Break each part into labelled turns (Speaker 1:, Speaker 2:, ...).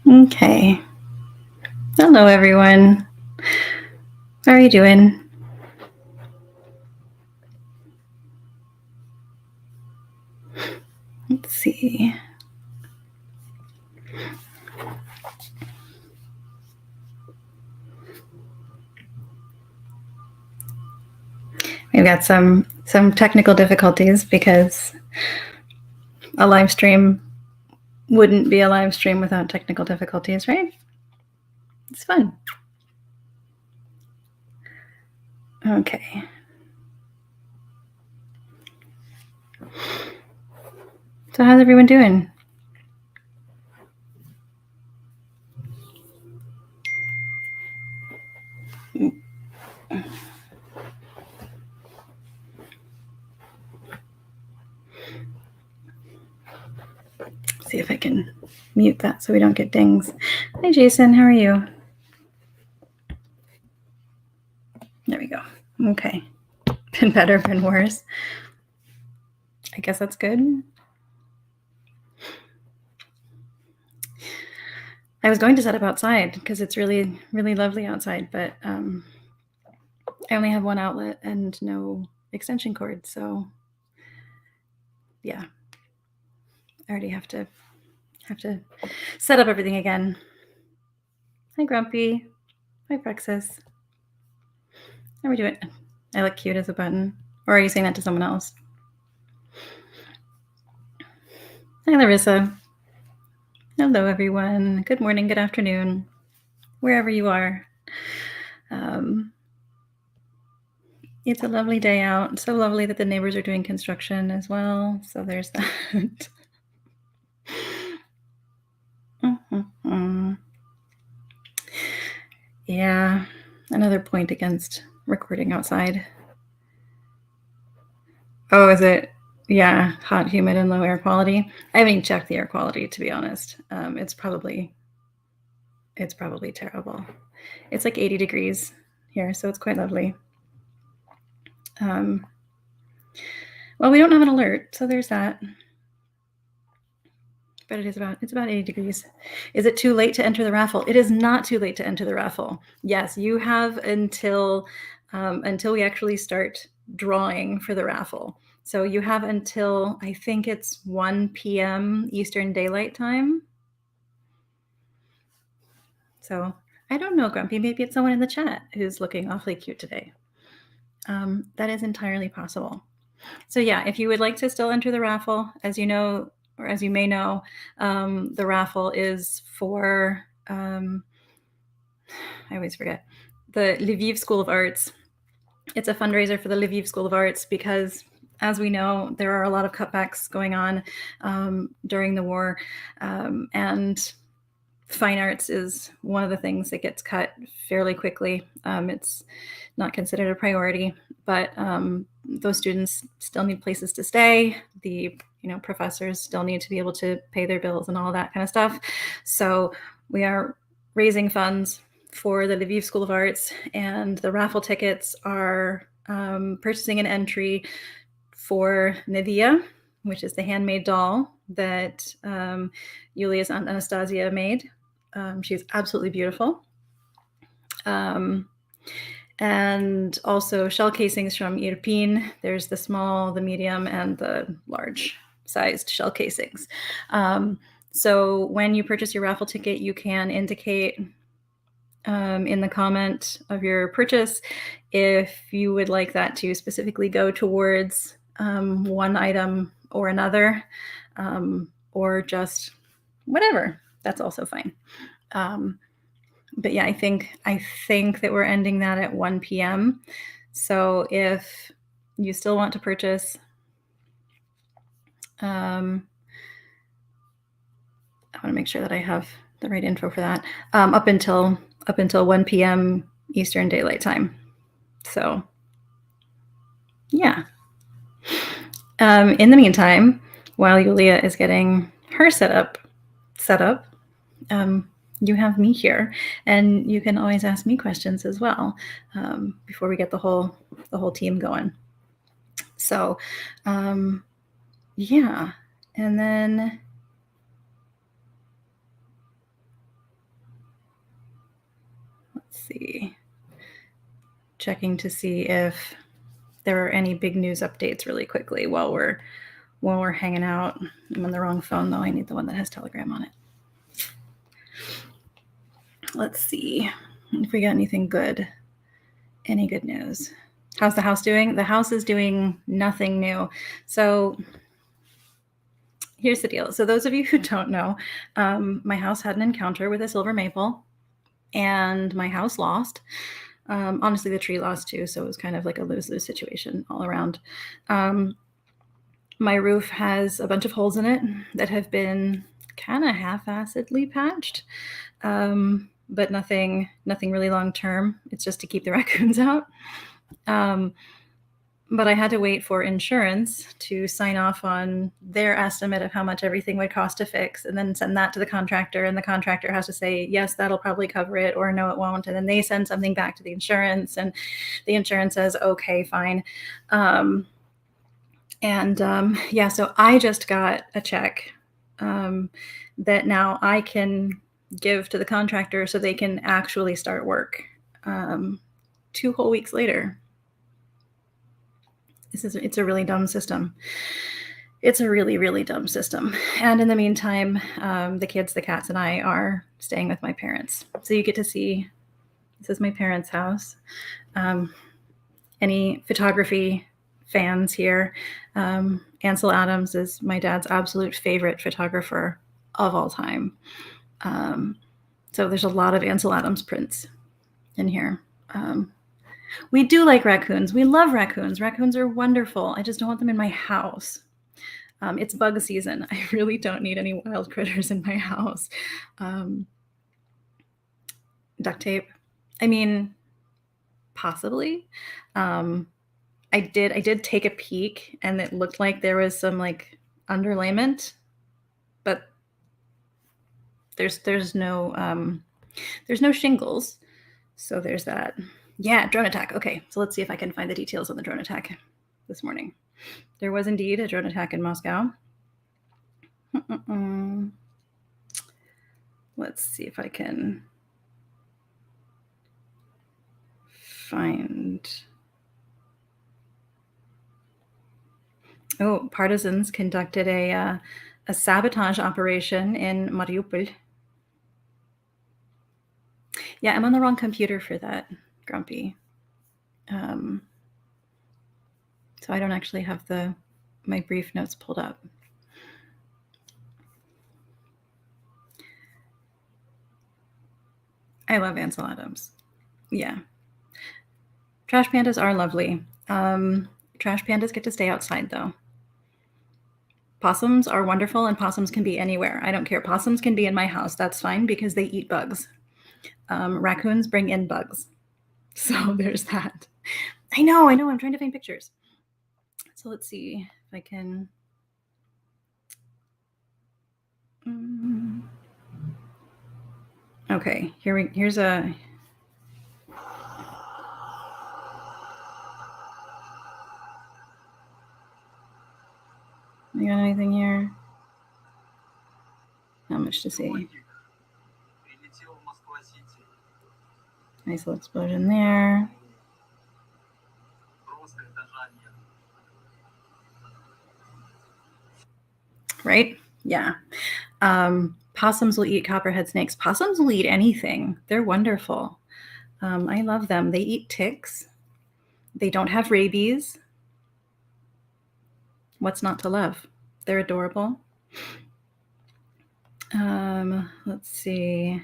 Speaker 1: Okay. Hello, everyone. How are you doing? Let's see. We've got some technical difficulties because a live stream wouldn't be a live stream without technical difficulties, right? It's fun. Okay. So how's everyone doing? See if I can mute that so we don't get dings. Hi, Jason. How are you? There we go. Okay. Been better, been worse. I guess that's good. I was going to set up outside because it's really, really lovely outside, but I only have one outlet and no extension cord, so yeah, I already have to set up everything again. Hi, Grumpy. Hi, Brexus. How are we doing? I look cute as a button. Or are you saying that to someone else? Hi, Larissa. Hello, everyone. Good morning, good afternoon, wherever you are. It's a lovely day out. So lovely that the neighbors are doing construction as well. So there's that. Yeah, another point against recording outside. Oh, is it? Yeah, hot, humid, and low air quality. I haven't even checked the air quality, to be honest. It's probably terrible. It's like 80 degrees here, so it's quite lovely. Well, we don't have an alert, so there's that. But it's about 80 degrees. Is it too late to enter the raffle? It is not too late to enter the raffle. Yes, you have until we actually start drawing for the raffle. So you have until, I think it's 1 p.m. Eastern Daylight Time. So I don't know, Grumpy. Maybe it's someone in the chat who's looking awfully cute today. That is entirely possible. So yeah, if you would like to still enter the raffle, as you know, or as you may know, the raffle is for, I always forget, the Lviv School of Arts. It's a fundraiser for the Lviv School of Arts because, as we know, there are a lot of cutbacks going on during the war, and fine arts is one of the things that gets cut fairly quickly. It's not considered a priority, but those students still need places to stay. The professors still need to be able to pay their bills and all that kind of stuff. So we are raising funds for the Lviv School of Arts, and the raffle tickets are purchasing an entry for Nadiya, which is the handmade doll that Yewleea's aunt Anastasia made. She's absolutely beautiful. And also shell casings from Irpin. There's the small, the medium, and the large sized shell casings. So when you purchase your raffle ticket, you can indicate in the comment of your purchase if you would like that to specifically go towards one item or another, or just whatever. That's also fine. But yeah, I think that we're ending that at 1 p.m. So if you still want to purchase, I want to make sure that I have the right info for that, up until 1 p.m. Eastern Daylight Time. So yeah. In the meantime, while Yewleea is getting her set up, you have me here, and you can always ask me questions as well before we get the whole team going. So yeah, and then Let's see. Checking to see if there are any big news updates really quickly while we're hanging out. I'm on the wrong phone though. I need the one that has Telegram on it. Let's see if we got anything good. Any good news? How's the house doing? The house is doing nothing new. So here's the deal. So those of you who don't know, my house had an encounter with a silver maple, and my house lost. Honestly, the tree lost too, so it was kind of like a lose-lose situation all around. My roof has a bunch of holes in it that have been kind of half-assedly patched, but nothing really long-term. It's just to keep the raccoons out. But I had to wait for insurance to sign off on their estimate of how much everything would cost to fix, and then send that to the contractor, and the contractor has to say, yes, that'll probably cover it, or no, it won't. And then they send something back to the insurance, and the insurance says, okay, fine. Yeah, so I just got a check that now I can give to the contractor so they can actually start work 2 whole weeks later. It's a really dumb system. It's a really, really dumb system. And in the meantime, the kids, the cats, and I are staying with my parents. So you get to see, this is my parents' house. Any photography fans here? Ansel Adams is my dad's absolute favorite photographer of all time. So there's a lot of Ansel Adams prints in here. We do like raccoons. We love raccoons. Raccoons are wonderful. I just don't want them in my house. It's bug season. I really don't need any wild critters in my house. Duct tape. I mean, possibly. I did take a peek, and it looked like there was some like underlayment, but there's no shingles. So there's that. Yeah, drone attack. Okay, so let's see if I can find the details on the drone attack this morning. There was indeed a drone attack in Moscow. Let's see if I can find. Oh, partisans conducted a sabotage operation in Mariupol. Yeah, I'm on the wrong computer for that, Grumpy. So I don't actually have my brief notes pulled up. I love Ansel Adams. Yeah. Trash pandas are lovely. Trash pandas get to stay outside, though. Possums are wonderful, and possums can be anywhere. I don't care. Possums can be in my house. That's fine because they eat bugs. Raccoons bring in bugs. So there's that. I know. I'm trying to find pictures. So let's see if I can. Okay, here's a. You got anything here? Not much to see. Nice little explosion there. Right? Yeah. Possums will eat copperhead snakes. Possums will eat anything. They're wonderful. I love them. They eat ticks. They don't have rabies. What's not to love? They're adorable. Let's see.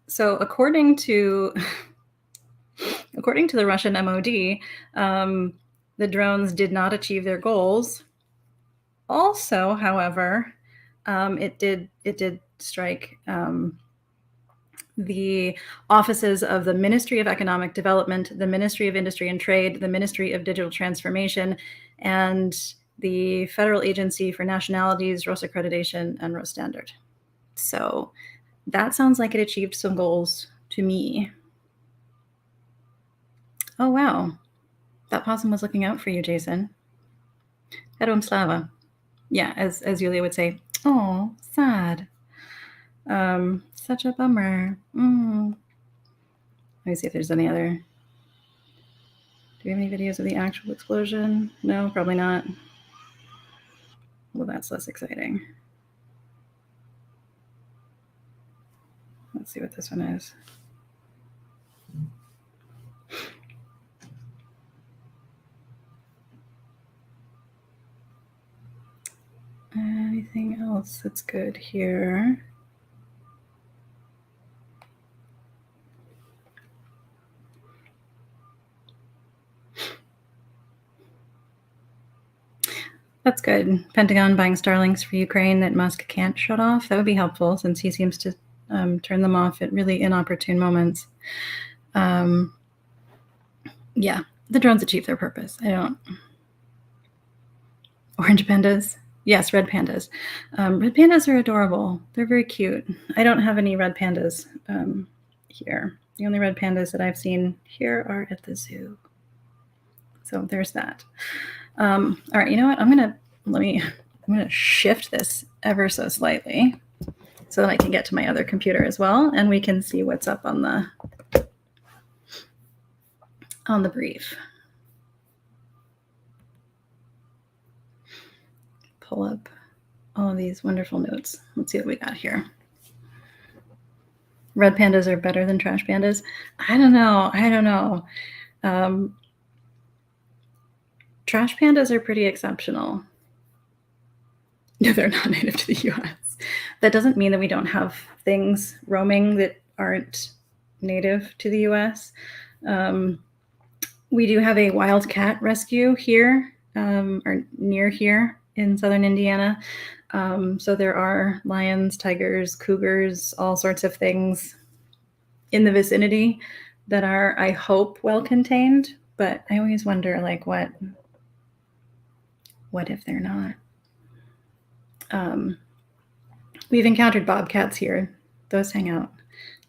Speaker 1: So according to the Russian MOD, the drones did not achieve their goals. Also, however, it did strike the offices of the Ministry of Economic Development, the Ministry of Industry and Trade, the Ministry of Digital Transformation, and the Federal Agency for Nationalities, Rosaccreditation, and Rosstandard. So that sounds like it achieved some goals to me. Oh, wow. That possum was looking out for you, Jason. Headom Slava. Yeah, as Yewleea would say, oh, sad. Such a bummer. Let me see if there's any other. Do we have any videos of the actual explosion? No, probably not. Well, that's less exciting. Let's see what this one is. Anything else that's good here? That's good. Pentagon buying Starlinks for Ukraine that Musk can't shut off. That would be helpful since he seems to turn them off at really inopportune moments. Yeah, the drones achieve their purpose. I don't. Orange pandas. Yes, red pandas. Red pandas are adorable. They're very cute. I don't have any red pandas here. The only red pandas that I've seen here are at the zoo. So there's that. All right, you know what? I'm gonna shift this ever so slightly so that I can get to my other computer as well, and we can see what's up on the brief. Pull up all of these wonderful notes. Let's see what we got here. Red pandas are better than trash pandas. I don't know. Trash pandas are pretty exceptional. No, they're not native to the US. That doesn't mean that we don't have things roaming that aren't native to the US. We do have a wildcat rescue here, or near here in southern Indiana. So there are lions, tigers, cougars, all sorts of things in the vicinity that are, I hope, well contained. But I always wonder, like, what if they're not? We've encountered bobcats here. Those hang out.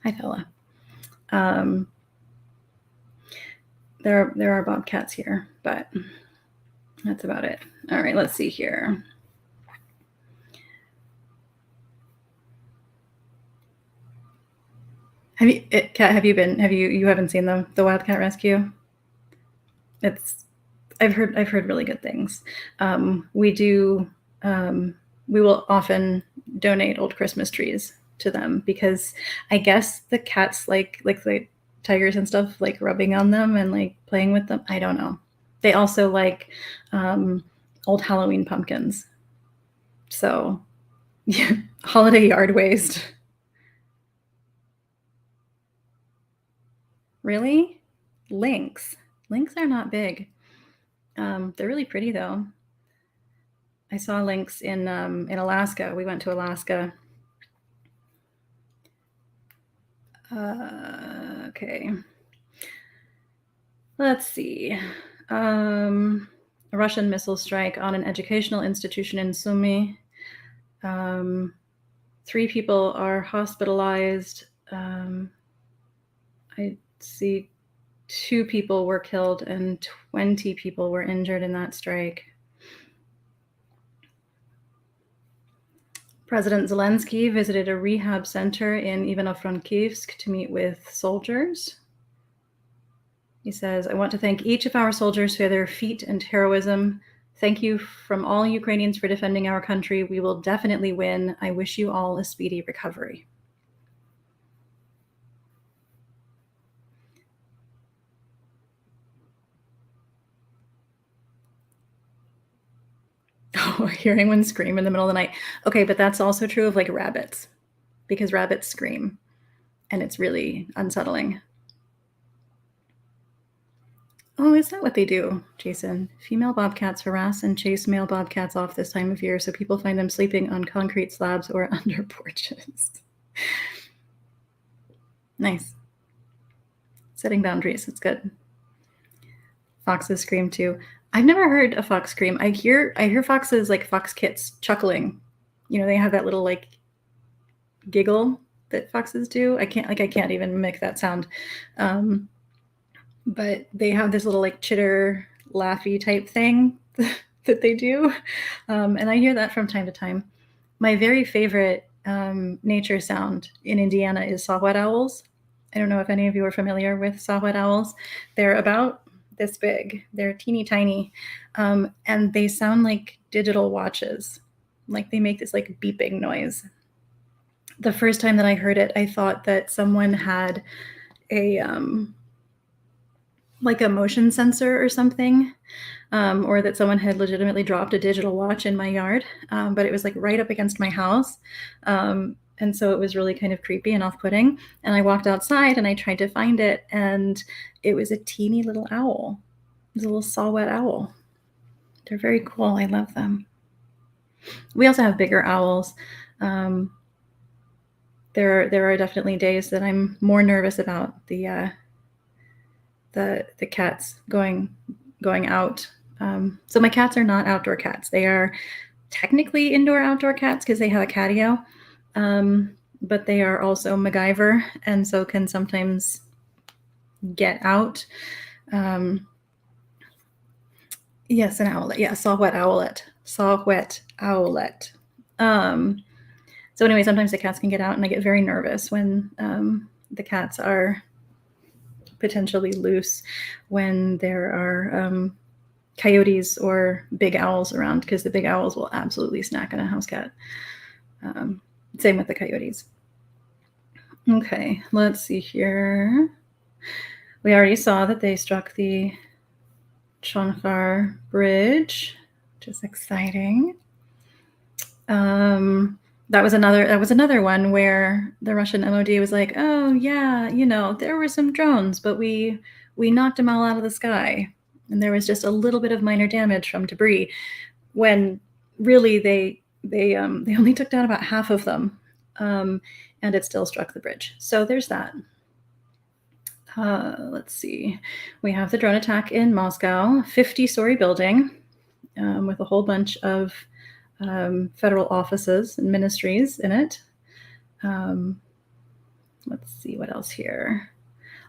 Speaker 1: Hi, fella. There are bobcats here, but that's about it. All right, let's see here. You haven't seen the wildcat rescue? I've heard really good things. We will often donate old Christmas trees to them because I guess the cats like the tigers and stuff, like rubbing on them and like playing with them. I don't know. They also like old Halloween pumpkins. So yeah, holiday yard waste. Really? Lynx. Lynx are not big. They're really pretty though. I saw lynx in Alaska. We went to Alaska. Okay. Let's see. A Russian missile strike on an educational institution in Syni. 3 people are hospitalized. I see 2 people were killed and 20 people were injured in that strike. President Zelensky visited a rehab center in Ivano-Frankivsk to meet with soldiers. He says, I want to thank each of our soldiers for their feat and heroism. Thank you from all Ukrainians for defending our country. We will definitely win. I wish you all a speedy recovery. Oh, hearing one scream in the middle of the night. Okay, but that's also true of like rabbits, because rabbits scream and it's really unsettling. Oh, is that what they do, Jason? Female bobcats harass and chase male bobcats off this time of year, so people find them sleeping on concrete slabs or under porches. Nice. Setting boundaries, it's good. Foxes scream too. I've never heard a fox scream. I hear foxes, like fox kits, chuckling. You know, they have that little like giggle that foxes do. I can't even mimic that sound. but they have this little like chitter laughy type thing that they do. And I hear that from time to time. My very favorite nature sound in Indiana is saw-whet owls. I don't know if any of you are familiar with saw-whet owls. They're about this big. They're teeny tiny, and they sound like digital watches. Like they make this like beeping noise. The first time that I heard it, I thought that someone had a like a motion sensor or something, or that someone had legitimately dropped a digital watch in my yard, but it was like right up against my house. And so it was really kind of creepy and off-putting. And I walked outside and I tried to find it, and it was a teeny little owl. It was a little saw-whet owl. They're very cool. I love them. We also have bigger owls. There are definitely days that I'm more nervous about the cats going out. So my cats are not outdoor cats. They are technically indoor-outdoor cats because they have a catio, but they are also MacGyver, and so can sometimes get out. Yes, an owlet. Yeah, saw-whet owlet. Saw-whet owlet. So anyway, sometimes the cats can get out, and I get very nervous when the cats are potentially loose, when there are coyotes or big owls around, because the big owls will absolutely snack on a house cat. Same with the coyotes. Okay, let's see here. We already saw that they struck the Chonfar Bridge, which is exciting. That was another one where the Russian MOD was like, oh yeah, there were some drones, but we knocked them all out of the sky, and there was just a little bit of minor damage from debris, when really they only took down about half of them, and it still struck the bridge. So there's that. Let's see. We have the drone attack in Moscow, 50-story building with a whole bunch of federal offices and ministries in it. Let's see what else here.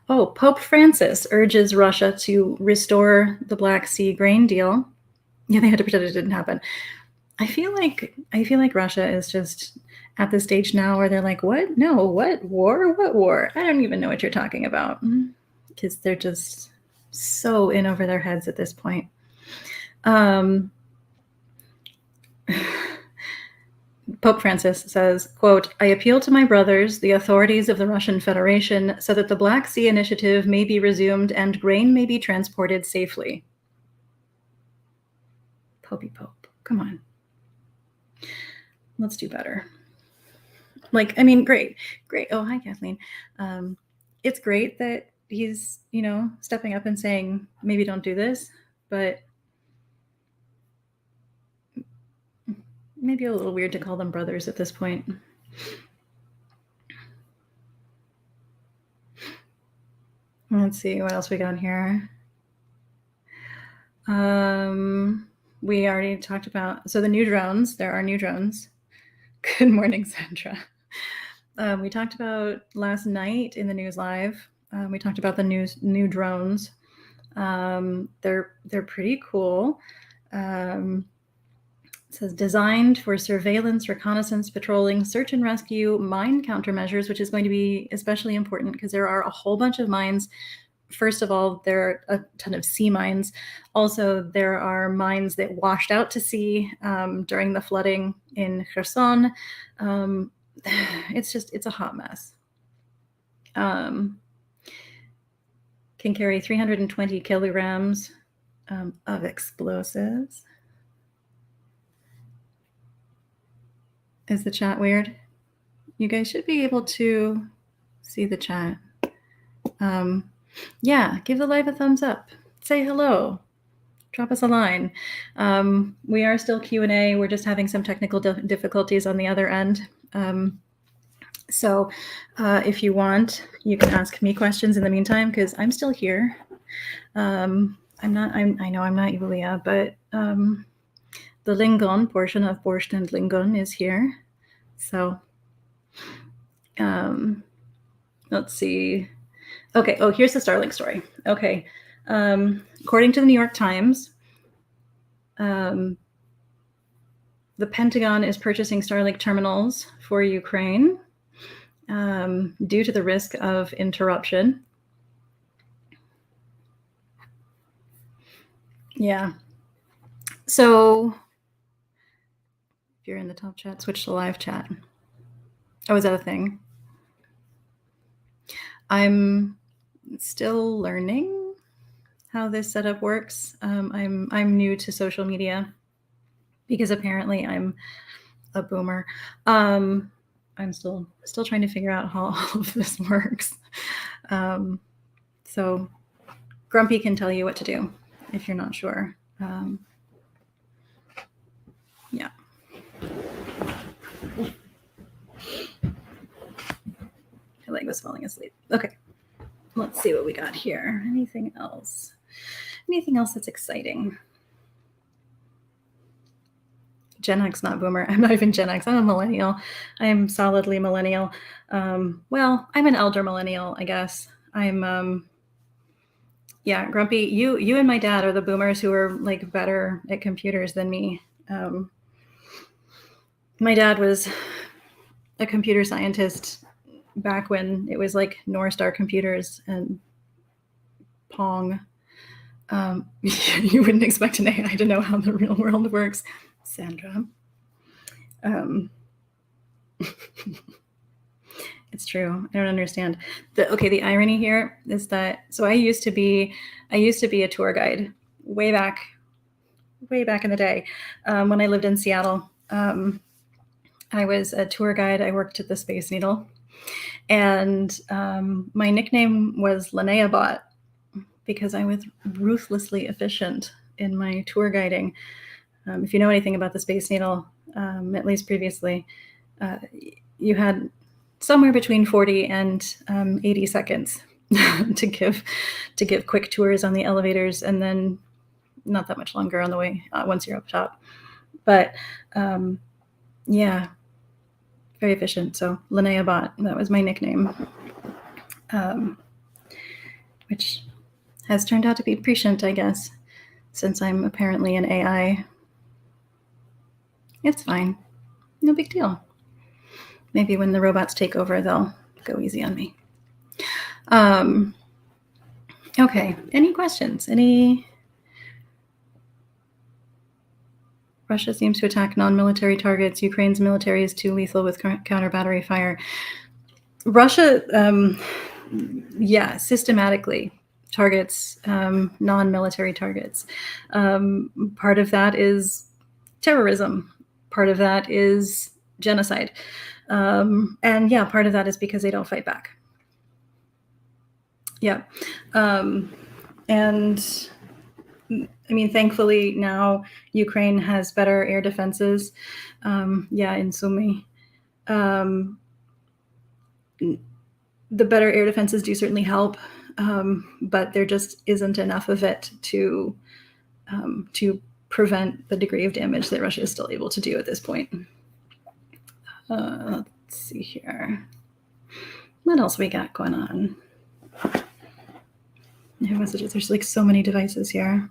Speaker 1: Oh, Pope Francis urges Russia to restore the Black Sea grain deal. Yeah, they had to pretend it didn't happen. I feel like Russia is just at the stage now where they're like, what? No, what war? What war? I don't even know what you're talking about, because they're just so in over their heads at this point. Pope Francis says, quote, I appeal to my brothers, the authorities of the Russian Federation, so that the Black Sea Initiative may be resumed and grain may be transported safely. Popey Pope, come on. Let's do better. Great. Oh, hi, Kathleen. It's great that he's, stepping up and saying, maybe don't do this, but maybe a little weird to call them brothers at this point. Let's see what else we got here. We already talked about, so the new drones, there are new drones. Good morning, Sandra. We talked about last night in the news live. We talked about the new drones. They're pretty cool. It says designed for surveillance, reconnaissance, patrolling, search and rescue, mine countermeasures, which is going to be especially important because there are a whole bunch of mines. First of all, there are a ton of sea mines. Also, there are mines that washed out to sea during the flooding in Kherson. It's a hot mess. Can carry 320 kilograms of explosives. Is the chat weird? You guys should be able to see the chat. Yeah, give the live a thumbs up. Say hello. Drop us a line. We are still Q&A. We're just having some technical difficulties on the other end. So if you want, you can ask me questions in the meantime, because I'm still here. I know I'm not Yewleea, but the Lingon portion of Borscht Lingon is here. So let's see. Okay. Oh, here's the Starlink story. Okay. According to the New York Times, the Pentagon is purchasing Starlink terminals for Ukraine due to the risk of interruption. Yeah. So if you're in the top chat, switch to live chat. Oh, is that a thing? I'm still learning how this setup works. I'm new to social media because apparently I'm a boomer. I'm still trying to figure out how all of this works. So Grumpy can tell you what to do if you're not sure. Yeah. My leg was falling asleep. Okay. Let's see what we got here. Anything else? Anything else that's exciting? Gen X, not boomer. I'm not even Gen X. I'm a millennial. I am solidly millennial. Well, I'm an elder millennial, I guess. I'm yeah, Grumpy. You and my dad are the boomers who are like better at computers than me. My dad was a computer scientist back when it was like North Star computers and Pong. You wouldn't expect an AI to know how the real world works, Sandra. It's true. I don't understand. The irony here is that I used to be a tour guide way back in the day when I lived in Seattle. I was a tour guide. I worked at the Space Needle, and my nickname was Linnea Bot because I was ruthlessly efficient in my tour guiding. If you know anything about the Space Needle, at least previously, you had somewhere between 40 and 80 seconds to give quick tours on the elevators, and then not that much longer on the way once you're up top. But yeah, very efficient. So Linnea Bot, that was my nickname, which has turned out to be prescient, I guess, since I'm apparently an AI. It's fine. No big deal. Maybe when the robots take over, they'll go easy on me. Okay. Any questions? Russia seems to attack non-military targets. Ukraine's military is too lethal with counter battery fire. Russia, systematically targets non-military targets. Part of that is terrorism. Part of that is genocide. And yeah, part of that is because they don't fight back. Yeah. And I mean, thankfully now Ukraine has better air defenses. In Syni. The better air defenses do certainly help, but there just isn't enough of it to prevent the degree of damage that Russia is still able to do at this point. Let's see here. What else we got going on? New messages. There's like so many devices here.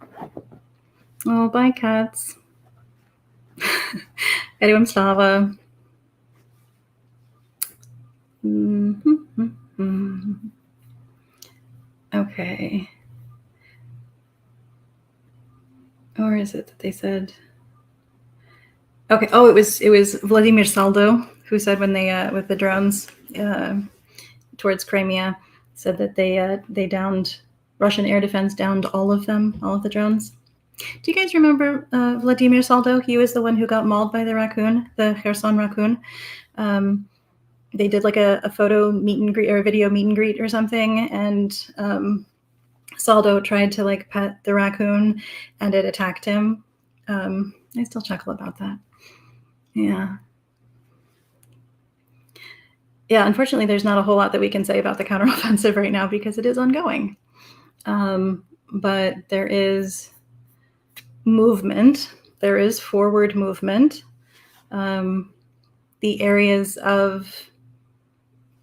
Speaker 1: Oh, bye, cats. Everyone slava. Okay. Or is it that they said? Okay. Oh, it was Vladimir Saldo who said when they with the drones towards Crimea, said that they downed, Russian air defense downed all of the drones. Do you guys remember Vladimir Saldo? He was the one who got mauled by the raccoon, the Kherson raccoon. They did like a photo meet and greet or a video meet and greet or something, and Saldo tried to like pet the raccoon, and it attacked him. I still chuckle about that. Yeah. Yeah, unfortunately, there's not a whole lot that we can say about the counteroffensive right now because it is ongoing. But there is movement. There is forward movement. The areas of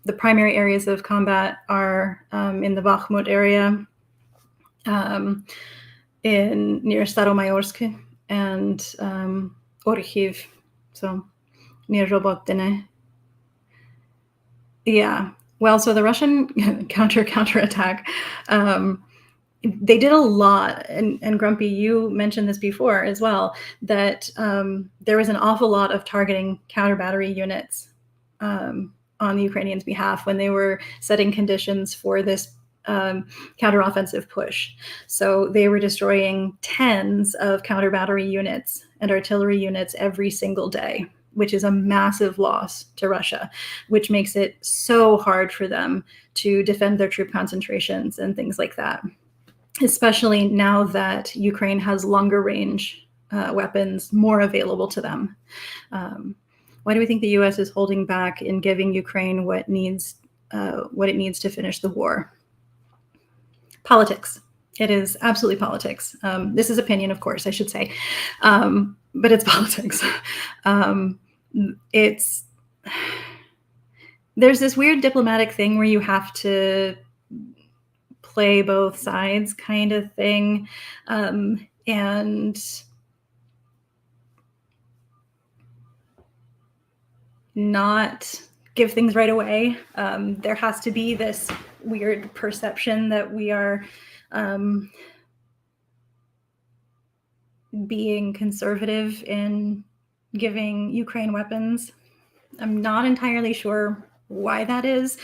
Speaker 1: the primary areas of combat are in the Bakhmut area, in near Staromayorsk, and Orkhiv, so near Robotine. Yeah. Well, so the Russian counterattack, they did a lot, and Grumpy, you mentioned this before as well, that there was an awful lot of targeting counter battery units on the Ukrainians' behalf when they were setting conditions for this counteroffensive push. So they were destroying tens of counter battery units and artillery units every single day, which is a massive loss to Russia, which makes it so hard for them to defend their troop concentrations and things like that, especially now that Ukraine has longer range weapons more available to them. Why do we think the U.S. is holding back in giving Ukraine what it needs to finish the war? Politics. It is absolutely politics. This is opinion, of course, I should say, but it's politics. There's this weird diplomatic thing where you have to play both sides kind of thing, and not give things right away. There has to be this weird perception that we are being conservative in giving Ukraine weapons. I'm not entirely sure why that is,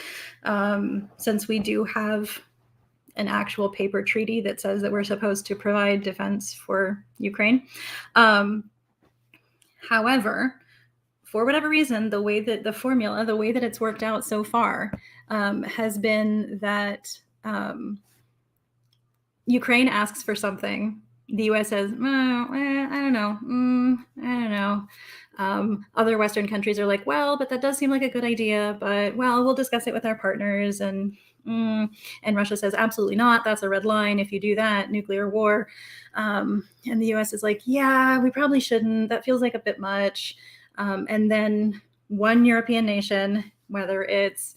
Speaker 1: since we do have an actual paper treaty that says that we're supposed to provide defense for Ukraine. However, for whatever reason, the way that it's worked out so far has been that Ukraine asks for something. The U.S. says, I don't know. Other Western countries are like, well, but that does seem like a good idea, but well, we'll discuss it with our partners. And Russia says, absolutely not. That's a red line. If you do that, nuclear war. And the U.S. is like, yeah, we probably shouldn't. That feels like a bit much. And then one European nation, whether it's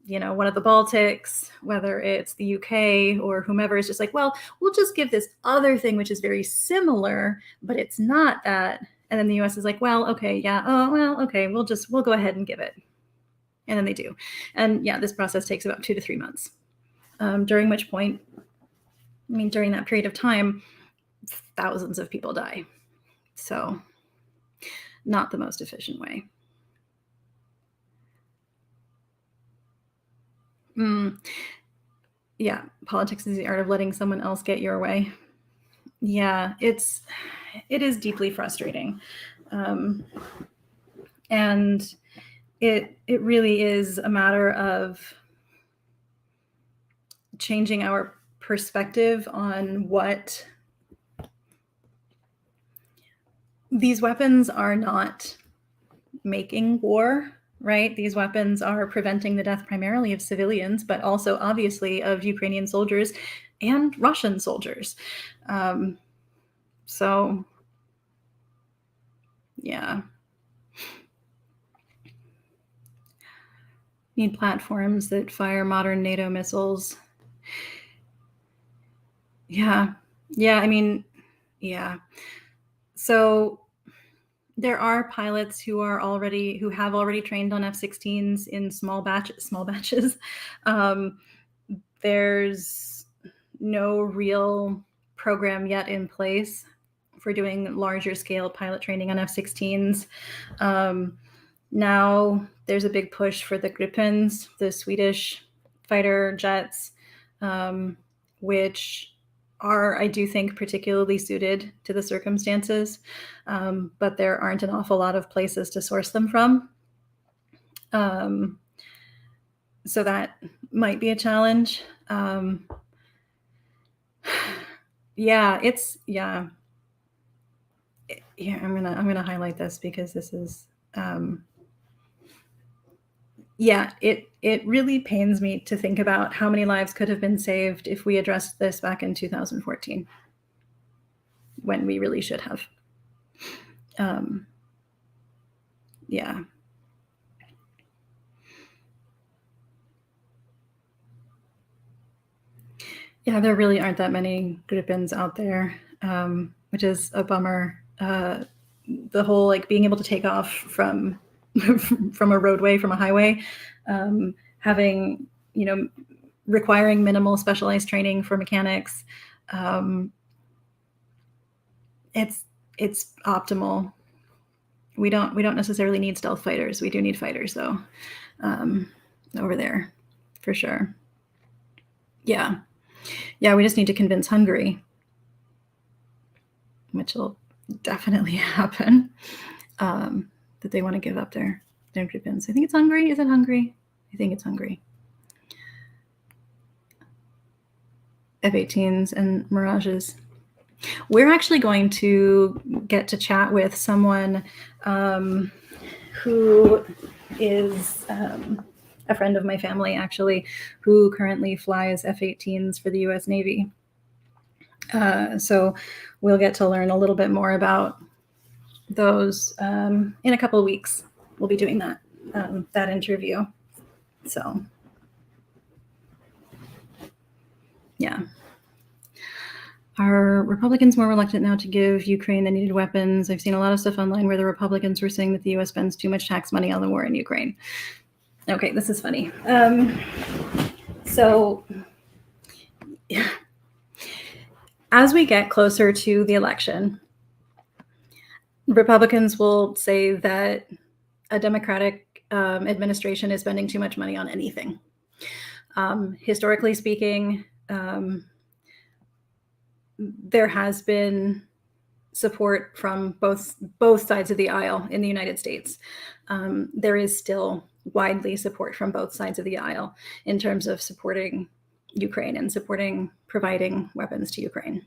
Speaker 1: one of the Baltics, whether it's the UK or whomever, is just like, well, we'll just give this other thing, which is very similar, but it's not that. And then the US is like, well, okay, yeah, oh, well, okay, we'll go ahead and give it. And then they do. And yeah, this process takes about 2 to 3 months, during which point, during that period of time, thousands of people die. So not the most efficient way. Yeah, politics is the art of letting someone else get your way. Yeah, it is deeply frustrating. And it really is a matter of changing our perspective on what these weapons are not making war. Right? These weapons are preventing the death primarily of civilians, but also obviously of Ukrainian soldiers and Russian soldiers. So, yeah. Need platforms that fire modern NATO missiles. Yeah. Yeah. Yeah. So there are pilots who have already trained on F-16s in small batches. There's no real program yet in place for doing larger scale pilot training on F-16s. Now there's a big push for the Irpins, the Swedish fighter jets, which are, I do think, particularly suited to the circumstances, but there aren't an awful lot of places to source them from. So that might be a challenge. I'm gonna highlight this because this is, it really pains me to think about how many lives could have been saved if we addressed this back in 2014, when we really should have. Yeah. Yeah, there really aren't that many Irpins out there, which is a bummer. The whole like being able to take off from from a roadway, from a highway, having, you know, requiring minimal specialized training for mechanics. It's optimal. We don't necessarily need stealth fighters. We do need fighters though, over there, for sure. Yeah, yeah. We just need to convince Hungary, which will definitely happen, that they want to give up their Irpins. I think it's Hungary. Is it Hungary? I think it's Hungary. F-18s and Mirages. We're actually going to get to chat with someone who is a friend of my family, actually, who currently flies F-18s for the U.S. Navy. So we'll get to learn a little bit more about those in a couple of weeks. We'll be doing that interview. So yeah. Are Republicans more reluctant now to give Ukraine the needed weapons? I've seen a lot of stuff online where the Republicans were saying that the U.S. spends too much tax money on the war in Ukraine. Okay, this is funny. So as we get closer to the election, Republicans will say that a Democratic administration is spending too much money on anything. Historically speaking, there has been support from both sides of the aisle in the United States. There is still widely support from both sides of the aisle in terms of supporting Ukraine and providing weapons to Ukraine.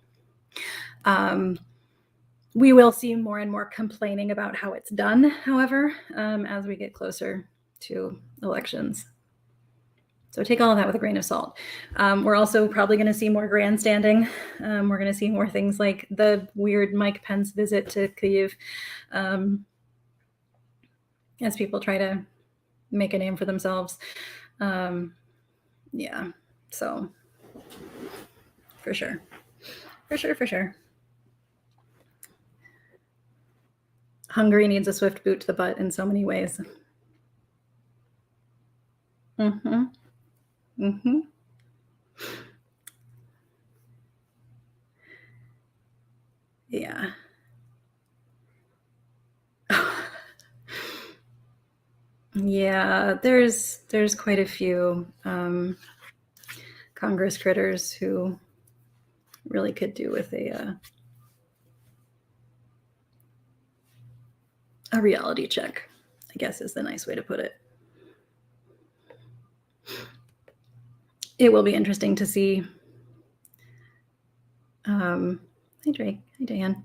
Speaker 1: We will see more and more complaining about how it's done, however, as we get closer to elections. So take all of that with a grain of salt. We're also probably going to see more grandstanding. We're going to see more things like the weird Mike Pence visit to Kyiv, as people try to make a name for themselves. Yeah, so for sure. Hungary needs a swift boot to the butt in so many ways. Mm-hmm. Mm-hmm. Yeah. Yeah, there's quite a few Congress critters who really could do with a reality check, I guess is the nice way to put it. It will be interesting to see. Hi, Drake. Hi, Diane.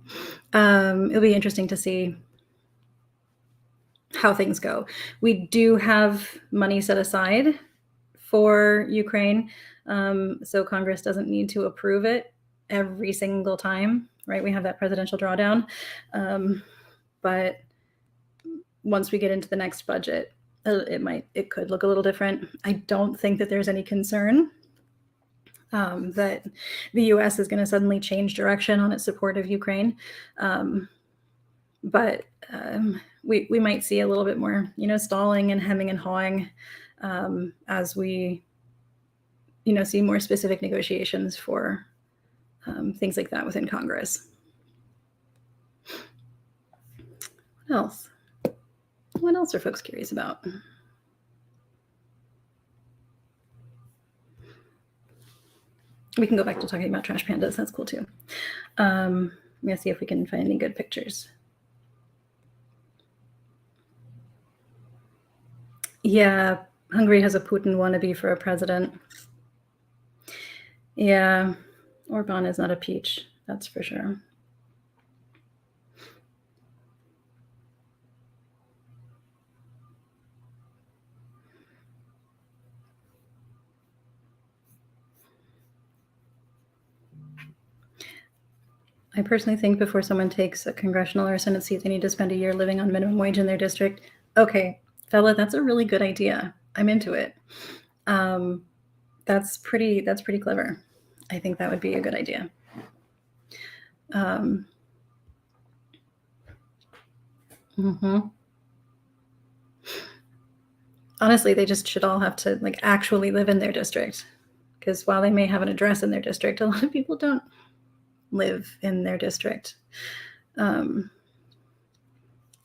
Speaker 1: It'll be interesting to see how things go. We do have money set aside for Ukraine, so Congress doesn't need to approve it every single time, right? We have that presidential drawdown, but once we get into the next budget, it could look a little different. I don't think that there's any concern that the U.S. is going to suddenly change direction on its support of Ukraine, but we might see a little bit more, stalling and hemming and hawing as we, see more specific negotiations for things like that within Congress. What else? What else are folks curious about? We can go back to talking about trash pandas. That's cool too. I'm gonna see if we can find any good pictures. Yeah, Hungary has a Putin wannabe for a president. Yeah, Orban is not a peach, that's for sure. I personally think before someone takes a congressional or Senate seat, they need to spend a year living on minimum wage in their district. Okay, fella, that's a really good idea. I'm into it. That's pretty clever. I think that would be a good idea. Honestly, they just should all have to like actually live in their district, because while they may have an address in their district, a lot of people don't live in their district.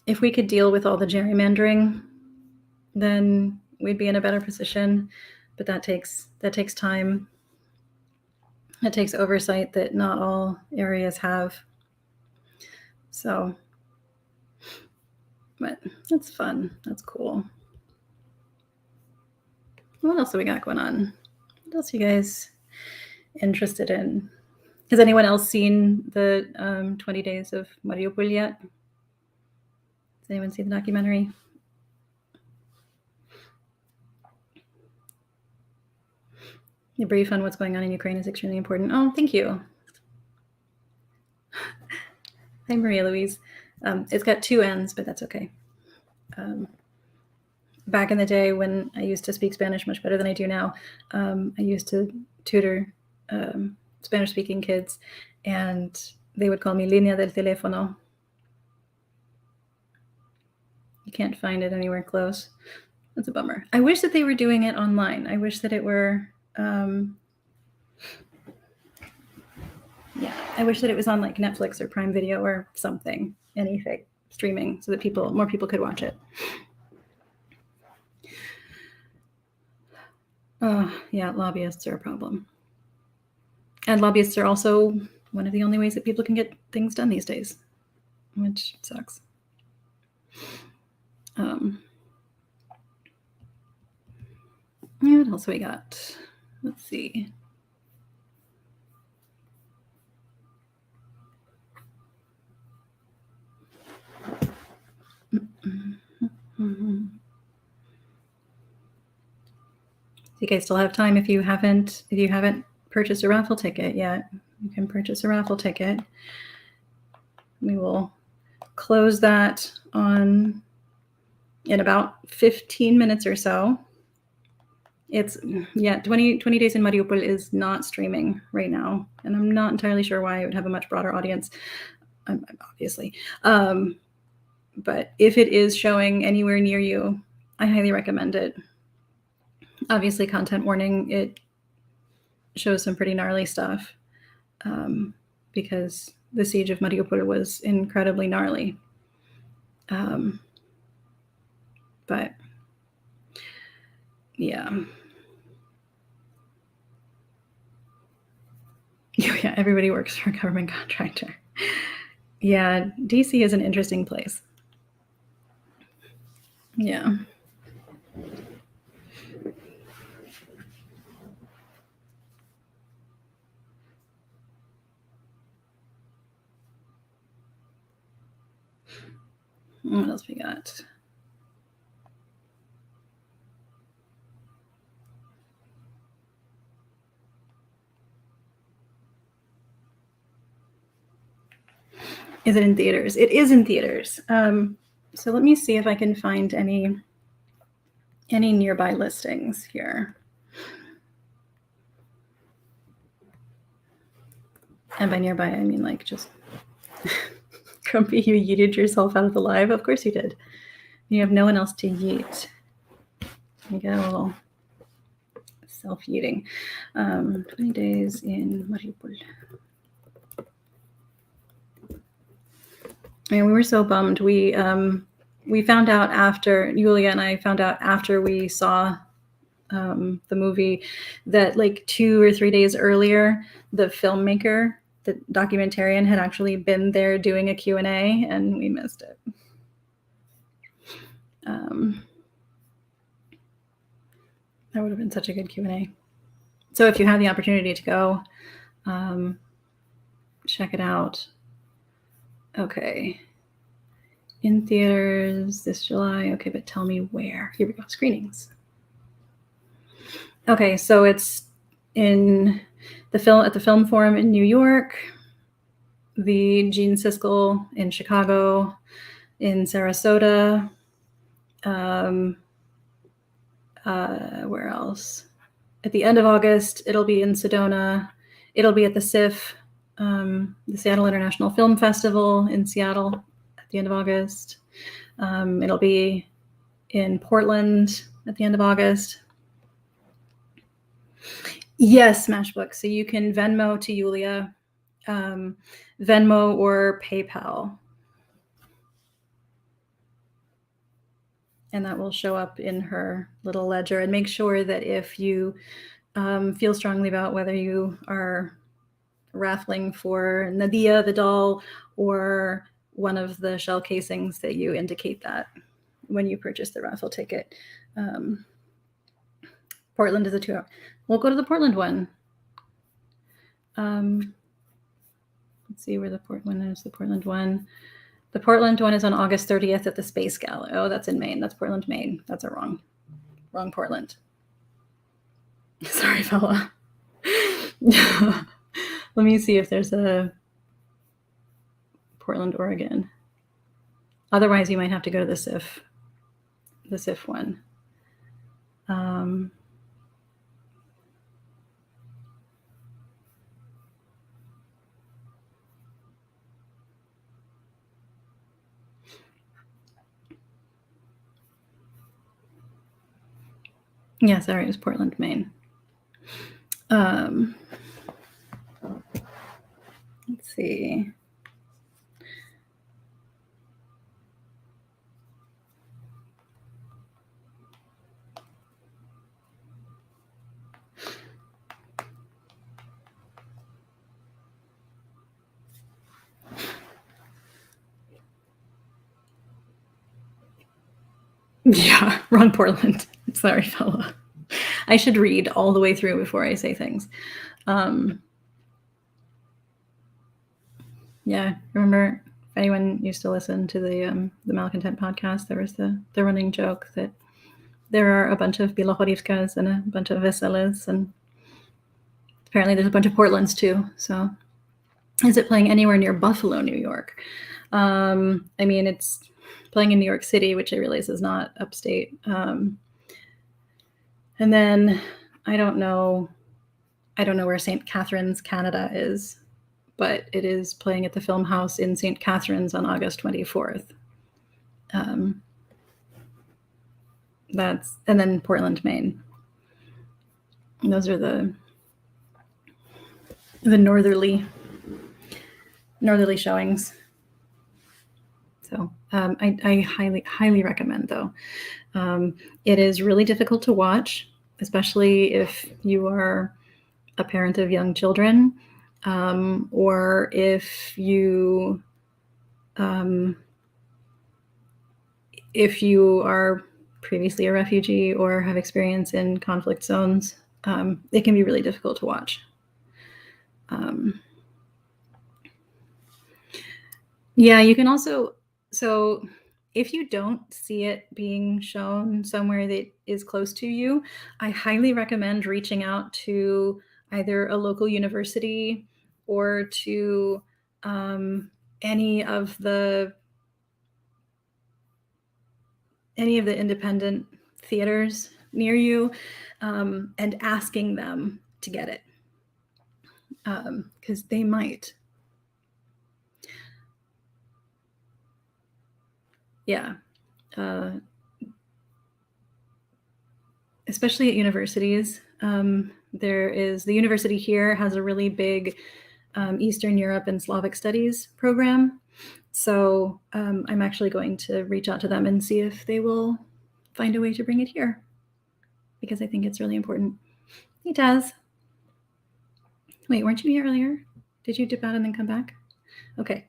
Speaker 1: If we could deal with all the gerrymandering, then we'd be in a better position. But that takes time. It takes oversight that not all areas have. So, but that's fun. That's cool. What else do we got going on? What else are you guys interested in? Has anyone else seen the 20 Days of Mariupol yet? Has anyone seen the documentary? The brief on what's going on in Ukraine is extremely important. Oh, thank you. Hi, Maria Louise. It's got two N's, but that's okay. Back in the day when I used to speak Spanish much better than I do now, I used to tutor Spanish-speaking kids, and they would call me Línea del teléfono. You can't find it anywhere close. That's a bummer. I wish that they were doing it online. I wish that it were... yeah, I wish that it was on like Netflix or Prime Video or something, anything, streaming, so that more people could watch it. Yeah, lobbyists are a problem. And lobbyists are also one of the only ways that people can get things done these days, which sucks. What else we got? Let's see. You guys still have time if you haven't purchased a raffle ticket yet. You can purchase a raffle ticket. We will close that in about 15 minutes or so. It's 20 Days in Mariupol is not streaming right now, and I'm not entirely sure why it would have a much broader audience, obviously. But if it is showing anywhere near you, I highly recommend it. Obviously, content warning, it shows some pretty gnarly stuff, because the siege of Mariupol was incredibly gnarly. But yeah. Yeah, everybody works for a government contractor. Yeah, DC is an interesting place. Yeah. What else we got? Is it in theaters? It is in theaters. So let me see if I can find any nearby listings here. And by nearby, I mean like just Grumpy, you yeeted yourself out of the live. Of course you did. You have no one else to yeet. You get a little self-yeeting. 20 Days in Mariupol. And we were so bummed. We found out after, Yewleea and I found out after we saw the movie that like 2 or 3 days earlier, the filmmaker, the documentarian, had actually been there doing a Q&A, and we missed it. That would have been such a good Q&A. So if you have the opportunity to go, check it out. Okay. In theaters this July. Okay, but tell me where. Here we go. Screenings. Okay, so it's in the Film Forum in New York, the Gene Siskel in Chicago, in Sarasota. Where else? At the end of August, it'll be in Sedona. It'll be at the SIF, the Seattle International Film Festival in Seattle at the end of August. It'll be in Portland at the end of August. Yes, Smashbook. So you can Venmo to Yewleea, Venmo or PayPal. And that will show up in her little ledger. And make sure that if you feel strongly about whether you are raffling for Nadiya, the doll, or one of the shell casings, that you indicate that when you purchase the raffle ticket. Portland is a 2 hour. We'll go to the Portland one. Let's see where the Portland is. The Portland one. The Portland one is on August 30th at the Space Gala. Oh, that's in Maine. That's Portland, Maine. That's a wrong Portland. Sorry, fella. Let me see if there's a Portland, Oregon. Otherwise, you might have to go to the SIF one. Yeah, sorry, it was Portland, Maine. Let's see. Yeah, wrong Portland. Sorry, fella. I should read all the way through before I say things. Yeah, remember, if anyone used to listen to the Malcontent podcast, there was the running joke that there are a bunch of Bilohorivkas and a bunch of Veselas, and apparently there's a bunch of Portlands too. So is it playing anywhere near Buffalo, New York? I mean, it's playing in New York City, which I realize is not upstate. And then I don't know where St. Catharines, Canada is, but it is playing at the Film House in St. Catharines on August 24th. And then Portland, Maine. And those are the northerly showings. So I highly recommend, though. It is really difficult to watch, especially if you are a parent of young children, or if you are previously a refugee or have experience in conflict zones. It can be really difficult to watch. Yeah, you can also, so if you don't see it being shown somewhere that is close to you, I highly recommend reaching out to either a local university or to any of the independent theaters near you, and asking them to get it, because they might. Yeah. Especially at universities. The university here has a really big Eastern Europe and Slavic Studies program. So I'm actually going to reach out to them and see if they will find a way to bring it here, because I think it's really important. Hey, Taz. Wait, weren't you here earlier? Did you dip out and then come back? Okay.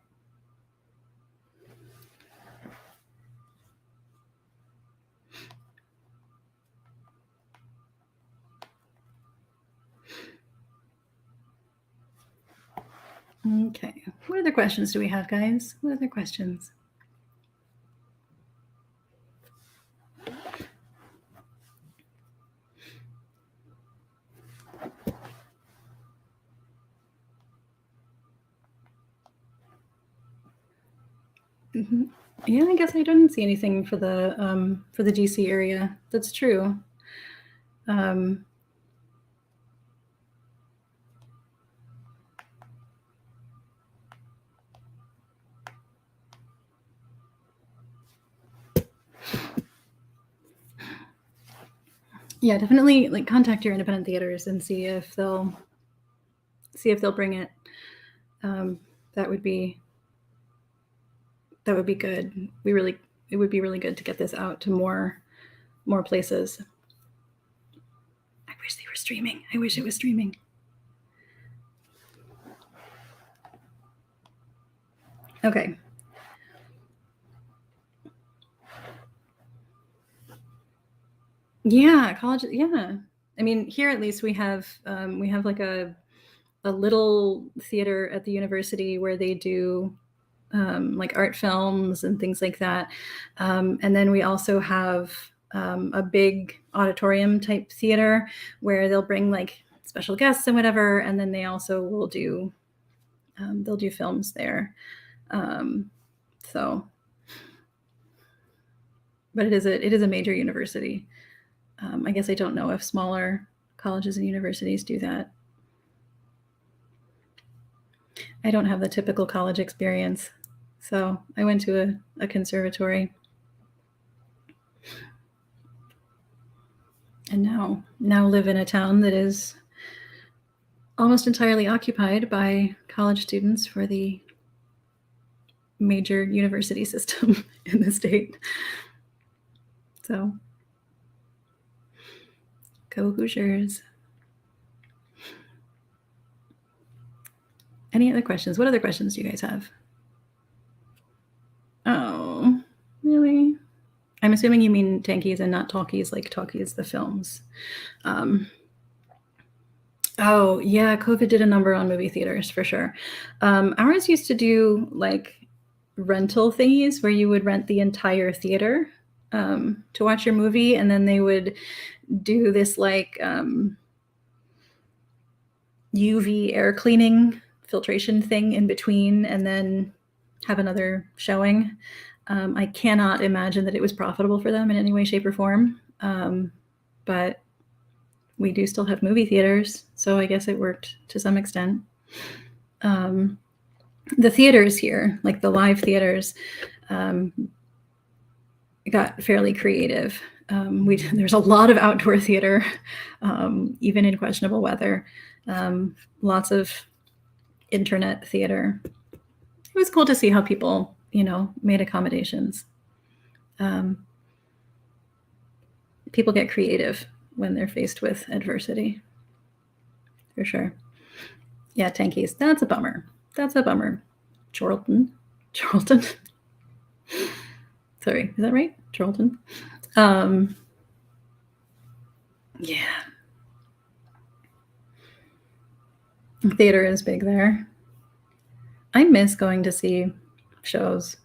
Speaker 1: Okay. What other questions do we have, guys? What other questions? Mm-hmm. Yeah, I guess I didn't see anything for the DC area. That's true. yeah, definitely like contact your independent theaters and see if they'll bring it. That would be good. It would be really good to get this out to more places. I wish they were streaming. I wish it was streaming. Okay. Yeah, college. Yeah, I mean, here at least we have like a little theater at the university where they do like art films and things like that, and then we also have a big auditorium type theater where they'll bring like special guests and whatever, and then they also will do they'll do films there. So, but it is a major university. I guess I don't know if smaller colleges and universities do that. I don't have the typical college experience, so I went to a conservatory, and now live in a town that is almost entirely occupied by college students for the major university system in the state. So, go Hoosiers. Any other questions? What other questions do you guys have? Oh, really? I'm assuming you mean tankies and not talkies, like talkies, the films. Oh, yeah, COVID did a number on movie theaters for sure. Ours used to do like rental thingies where you would rent the entire theater to watch your movie, and then they would do this like UV air cleaning filtration thing in between, and then have another showing. I cannot imagine that it was profitable for them in any way, shape, or form. But we do still have movie theaters, so I guess it worked to some extent. The theaters here, like the live theaters, got fairly creative. There's a lot of outdoor theater, even in questionable weather. Lots of internet theater. It was cool to see how people, made accommodations. People get creative when they're faced with adversity, for sure. Yeah, tankies. That's a bummer. Charlton. Sorry, is that right? Charlton. Yeah. Theater is big there. I miss going to see shows,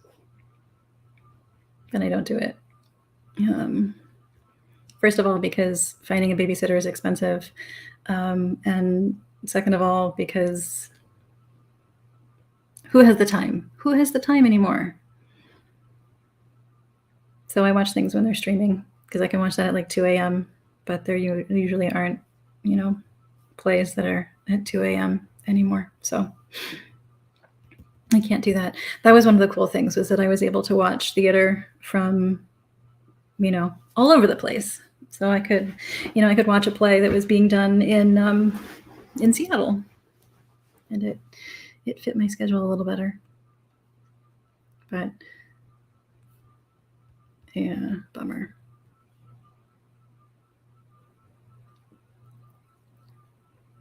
Speaker 1: and I don't do it. First of all, because finding a babysitter is expensive, and second of all, because who has the time? Who has the time anymore? So I watch things when they're streaming because I can watch that at like 2 a.m., but there usually aren't, plays that are at 2 a.m. anymore. So I can't do that. That was one of the cool things, was that I was able to watch theater from, all over the place. So I could watch a play that was being done in Seattle, and it fit my schedule a little better. But yeah, bummer.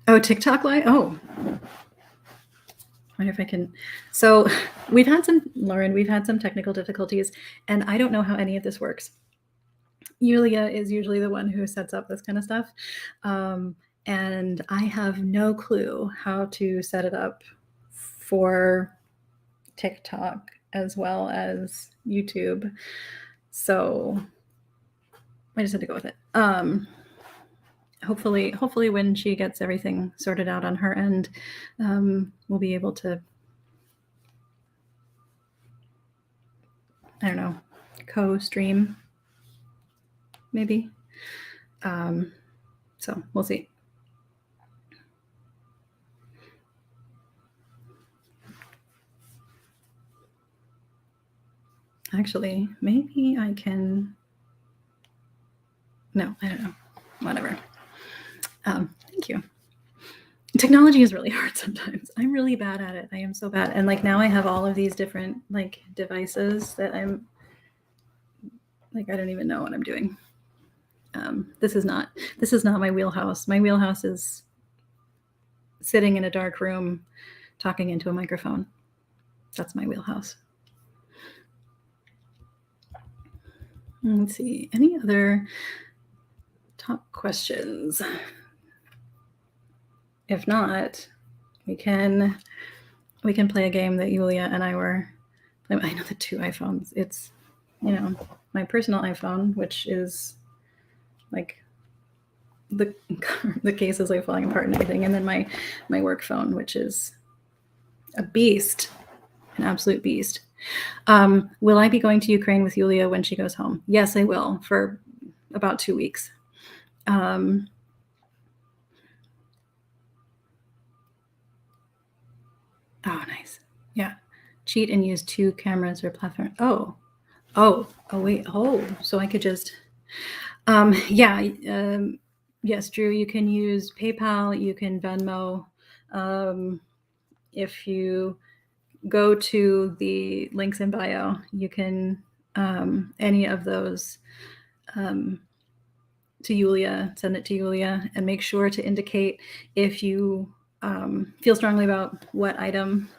Speaker 1: Oh, TikTok Live? Oh. I wonder if I can. So we've had some technical difficulties, and I don't know how any of this works. Yewleea is usually the one who sets up this kind of stuff. And I have no clue how to set it up for TikTok as well as YouTube. So I just had to go with it. Hopefully when she gets everything sorted out on her end, we'll be able to, I don't know, co-stream maybe. So we'll see. Actually, maybe I can. No, I don't know. whatever. Thank you. Technology is really hard sometimes. I'm really bad at it. I am so bad. And like now I have all of these different like devices that I'm like, I don't even know what I'm doing. This is not my wheelhouse. My wheelhouse is sitting in a dark room talking into a microphone. That's my wheelhouse. Let's see, any other top questions? If not, we can play a game that Yewleea and I were playing. I know the 2 iPhones. It's, you know, my personal iPhone, which is like the case is like falling apart and everything, and then my work phone, which is a beast, an absolute beast. Will I be going to Ukraine with Yewleea when she goes home? Yes, I will, for about 2 weeks. Oh, nice. Yeah. Cheat and use 2 cameras or platform. Oh, wait. Oh, so I could just, yeah. Yes, Drew, you can use PayPal, you can Venmo. If you go to the links in bio, you can, any of those, to Yewleea, send it to Yewleea, and make sure to indicate if you feel strongly about what item,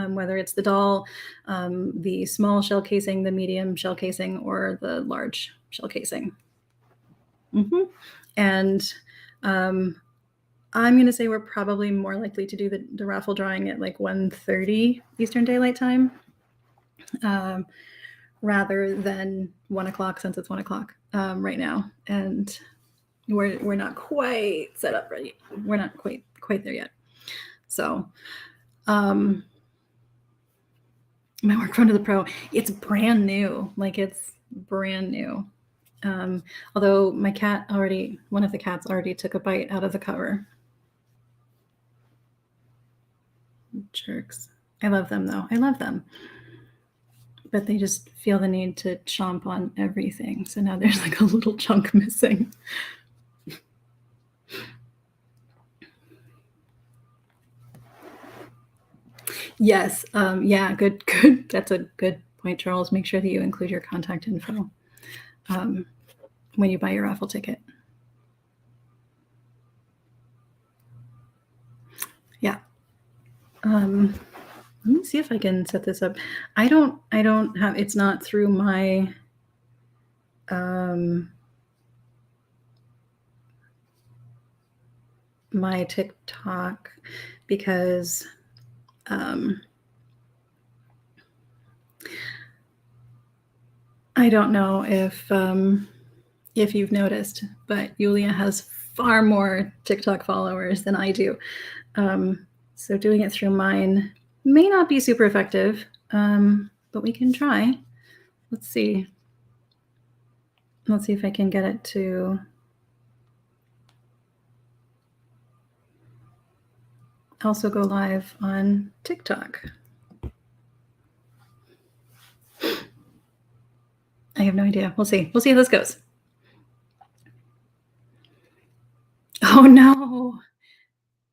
Speaker 1: whether it's the doll, the small shell casing, the medium shell casing, or the large shell casing. Mm-hmm. And I'm going to say we're probably more likely to do the raffle drawing at like 1:30 Eastern Daylight Time, rather than 1 o'clock, since it's 1 o'clock right now. And we're not quite set up ready. We're not quite there yet. So my work phone to the Pro, it's brand new. Like, it's brand new. Although my cat one of the cats already took a bite out of the cover. Jerks. I love them though. I love them. But they just feel the need to chomp on everything. So now there's like a little chunk missing. Yes. Yeah, good. That's a good point, Charles. Make sure that you include your contact info when you buy your raffle ticket. Yeah. Let me see if I can set this up. I don't have, it's not through my my TikTok, because I don't know if you've noticed, but Yewleea has far more TikTok followers than I do. So doing it through mine may not be super effective, but we can try. Let's see. Let's see if I can get it to also go live on TikTok. I have no idea. We'll see. We'll see how this goes. Oh no.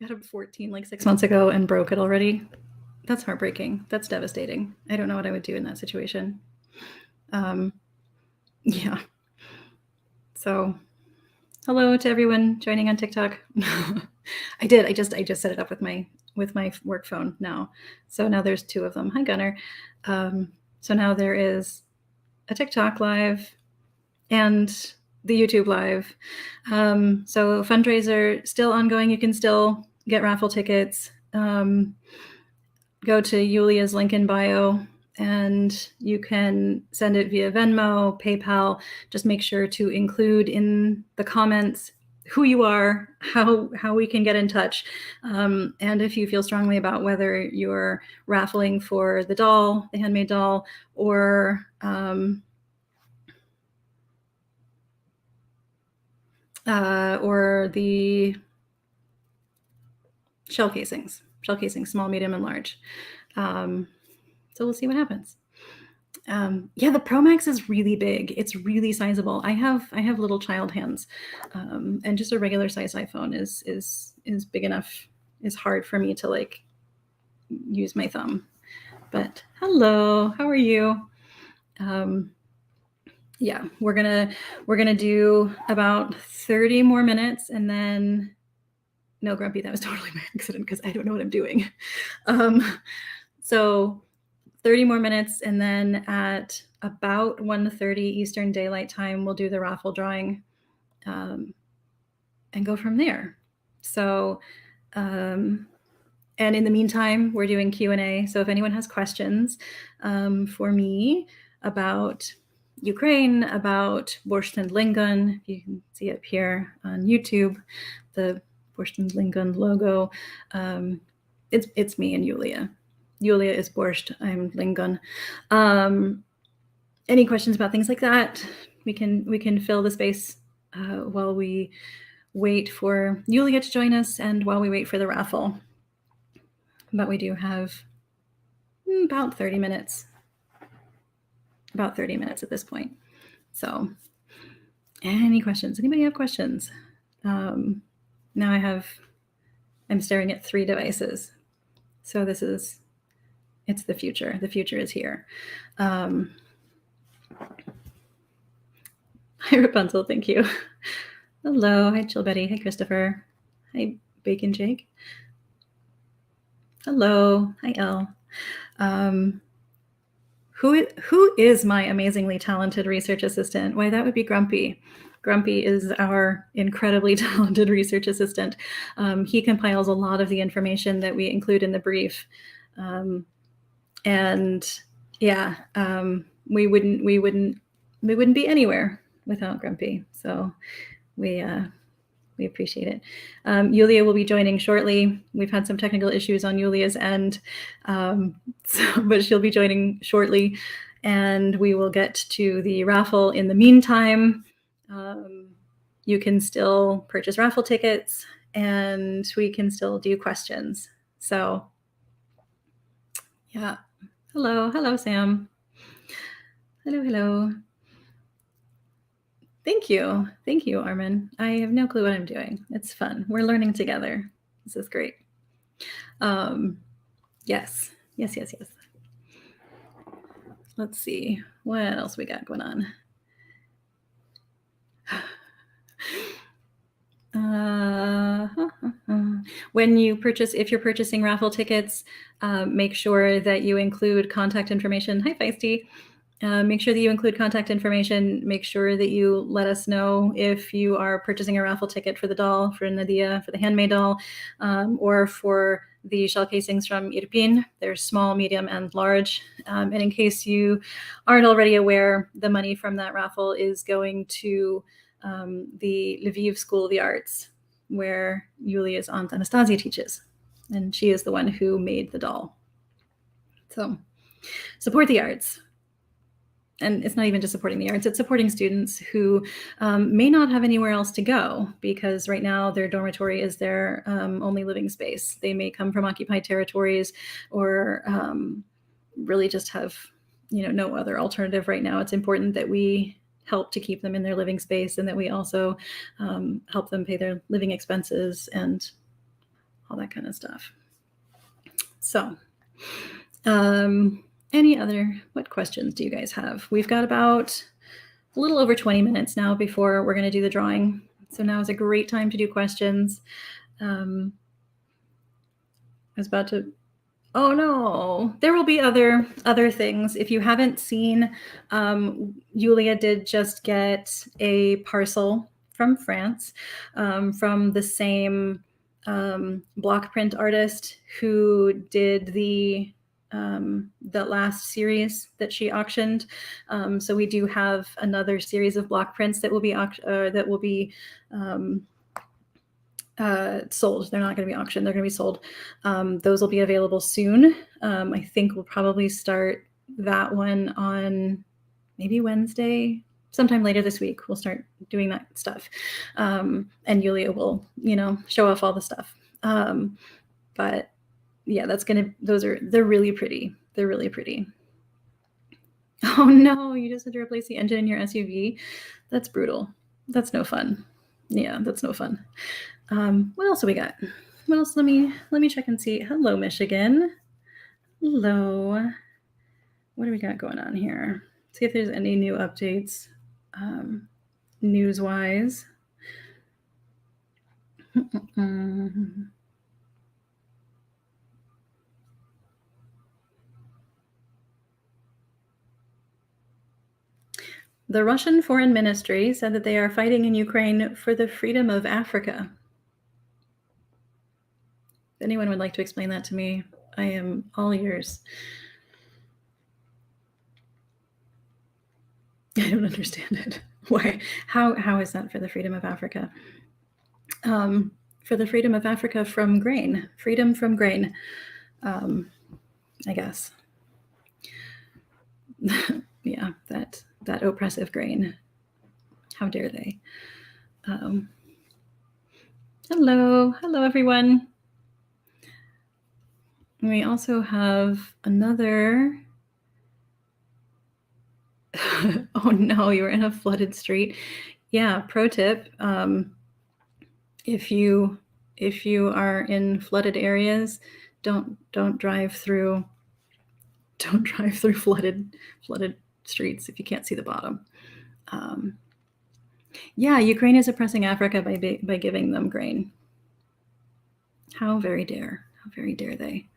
Speaker 1: I had a 14 like 6 months ago and broke it already. That's heartbreaking. That's devastating. I don't know what I would do in that situation. Yeah. So hello to everyone joining on TikTok. I did. I just set it up with my work phone now. So now there's 2 of them. Hi, Gunnar. So now there is a TikTok live and the YouTube live. So fundraiser still ongoing. You can still get raffle tickets. Go to Yewleea's link in bio, and you can send it via Venmo, PayPal. Just make sure to include in the comments who you are, how we can get in touch, and if you feel strongly about whether you're raffling for the doll, the handmade doll, or the shell casings, small, medium, and large. So we'll see what happens. Yeah, the Pro Max is really big. It's really sizable. I have little child hands, and just a regular size iPhone is big enough. Is hard for me to like use my thumb. But hello, how are you? Yeah, we're gonna do about 30 more minutes, and then no, Grumpy, that was totally by accident because I don't know what I'm doing. So 30 more minutes, and then at about 1:30 Eastern Daylight Time, we'll do the raffle drawing, and go from there. So, and in the meantime, we're doing Q&A. So if anyone has questions for me about Ukraine, about Borscht Lingon, you can see up here on YouTube, the Borscht Lingon logo. It's me and Yewleea. Yewleea is Borscht. I'm Lingon. Any questions about things like that? We can fill the space while we wait for Yewleea to join us and while we wait for the raffle. But we do have about 30 minutes. About 30 minutes at this point. So, any questions? Anybody have questions? Now I'm staring at 3 devices. So it's the future. The future is here. Hi, Rapunzel, thank you. Hello, hi, Chill Betty, hi, Christopher, hi, Bacon Jake. Hello, hi, Elle. Who is my amazingly talented research assistant? Why, that would be Grumpy. Grumpy is our incredibly talented research assistant. He compiles a lot of the information that we include in the brief. And yeah, we wouldn't be anywhere without Grumpy. So we appreciate it. Yewleea will be joining shortly. We've had some technical issues on Yewleea's end, but she'll be joining shortly, and we will get to the raffle in the meantime. You can still purchase raffle tickets, and we can still do questions. So yeah. Hello, Sam. Hello. Thank you, Armin. I have no clue what I'm doing. It's fun. We're learning together. This is great. Yes. Let's see what else we got going on. When you purchase, if you're purchasing raffle tickets, make sure that you include contact information. Hi, Feisty. Make sure that you include contact information. Make sure that you let us know if you are purchasing a raffle ticket for the doll, for Nadiya, for the handmade doll, or for the shell casings from Irpin. They're small, medium, and large. And in case you aren't already aware, the money from that raffle is going to the Lviv School of the Arts, where Yewleea's aunt Anastasia teaches. And she is the one who made the doll. So support the arts. And it's not even just supporting the arts, it's supporting students who may not have anywhere else to go, because right now their dormitory is their only living space. They may come from occupied territories, or really just have no other alternative right now. It's important that we help to keep them in their living space, and that we also help them pay their living expenses and all that kind of stuff. So what questions do you guys have? We've got about a little over 20 minutes now before we're going to do the drawing. So now is a great time to do questions. I was about to, oh no, there will be other things. If you haven't seen, Yewleea did just get a parcel from France, from the same block print artist who did the last series that she auctioned. So we do have another series of block prints that will be sold. They're not going to be auctioned. They're going to be sold. Those will be available soon. I think we'll probably start that one on maybe Wednesday. Sometime later this week, we'll start doing that stuff. And Yewleea will, show off all the stuff. But yeah, they're really pretty. They're really pretty. Oh no, you just had to replace the engine in your SUV? That's brutal. That's no fun. Yeah, that's no fun. What else do we got? What else? Let me check and see. Hello, Michigan. Hello. What do we got going on here? See if there's any new updates, news-wise. The Russian Foreign Ministry said that they are fighting in Ukraine for the freedom of Africa. If anyone would like to explain that to me, I am all ears. I don't understand it. Why? How is that for the freedom of Africa? For the freedom of Africa from grain, freedom from grain, I guess. Yeah, that oppressive grain. How dare they? Hello, everyone. We also have another. Oh no, you were in a flooded street. Yeah, pro tip. If you are in flooded areas, don't drive through flooded streets if you can't see the bottom. Yeah, Ukraine is oppressing Africa by giving them grain. How very dare they?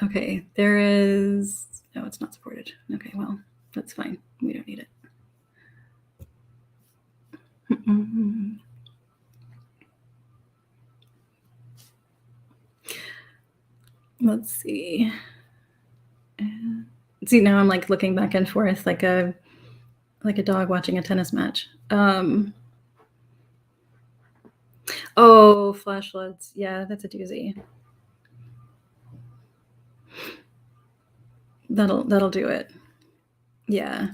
Speaker 1: Okay, there is no, it's not supported. Okay, well, that's fine. We don't need it. Let's see. See, now I'm like looking back and forth like a dog watching a tennis match. Oh, flash floods. Yeah, that's a doozy. That'll do it. Yeah.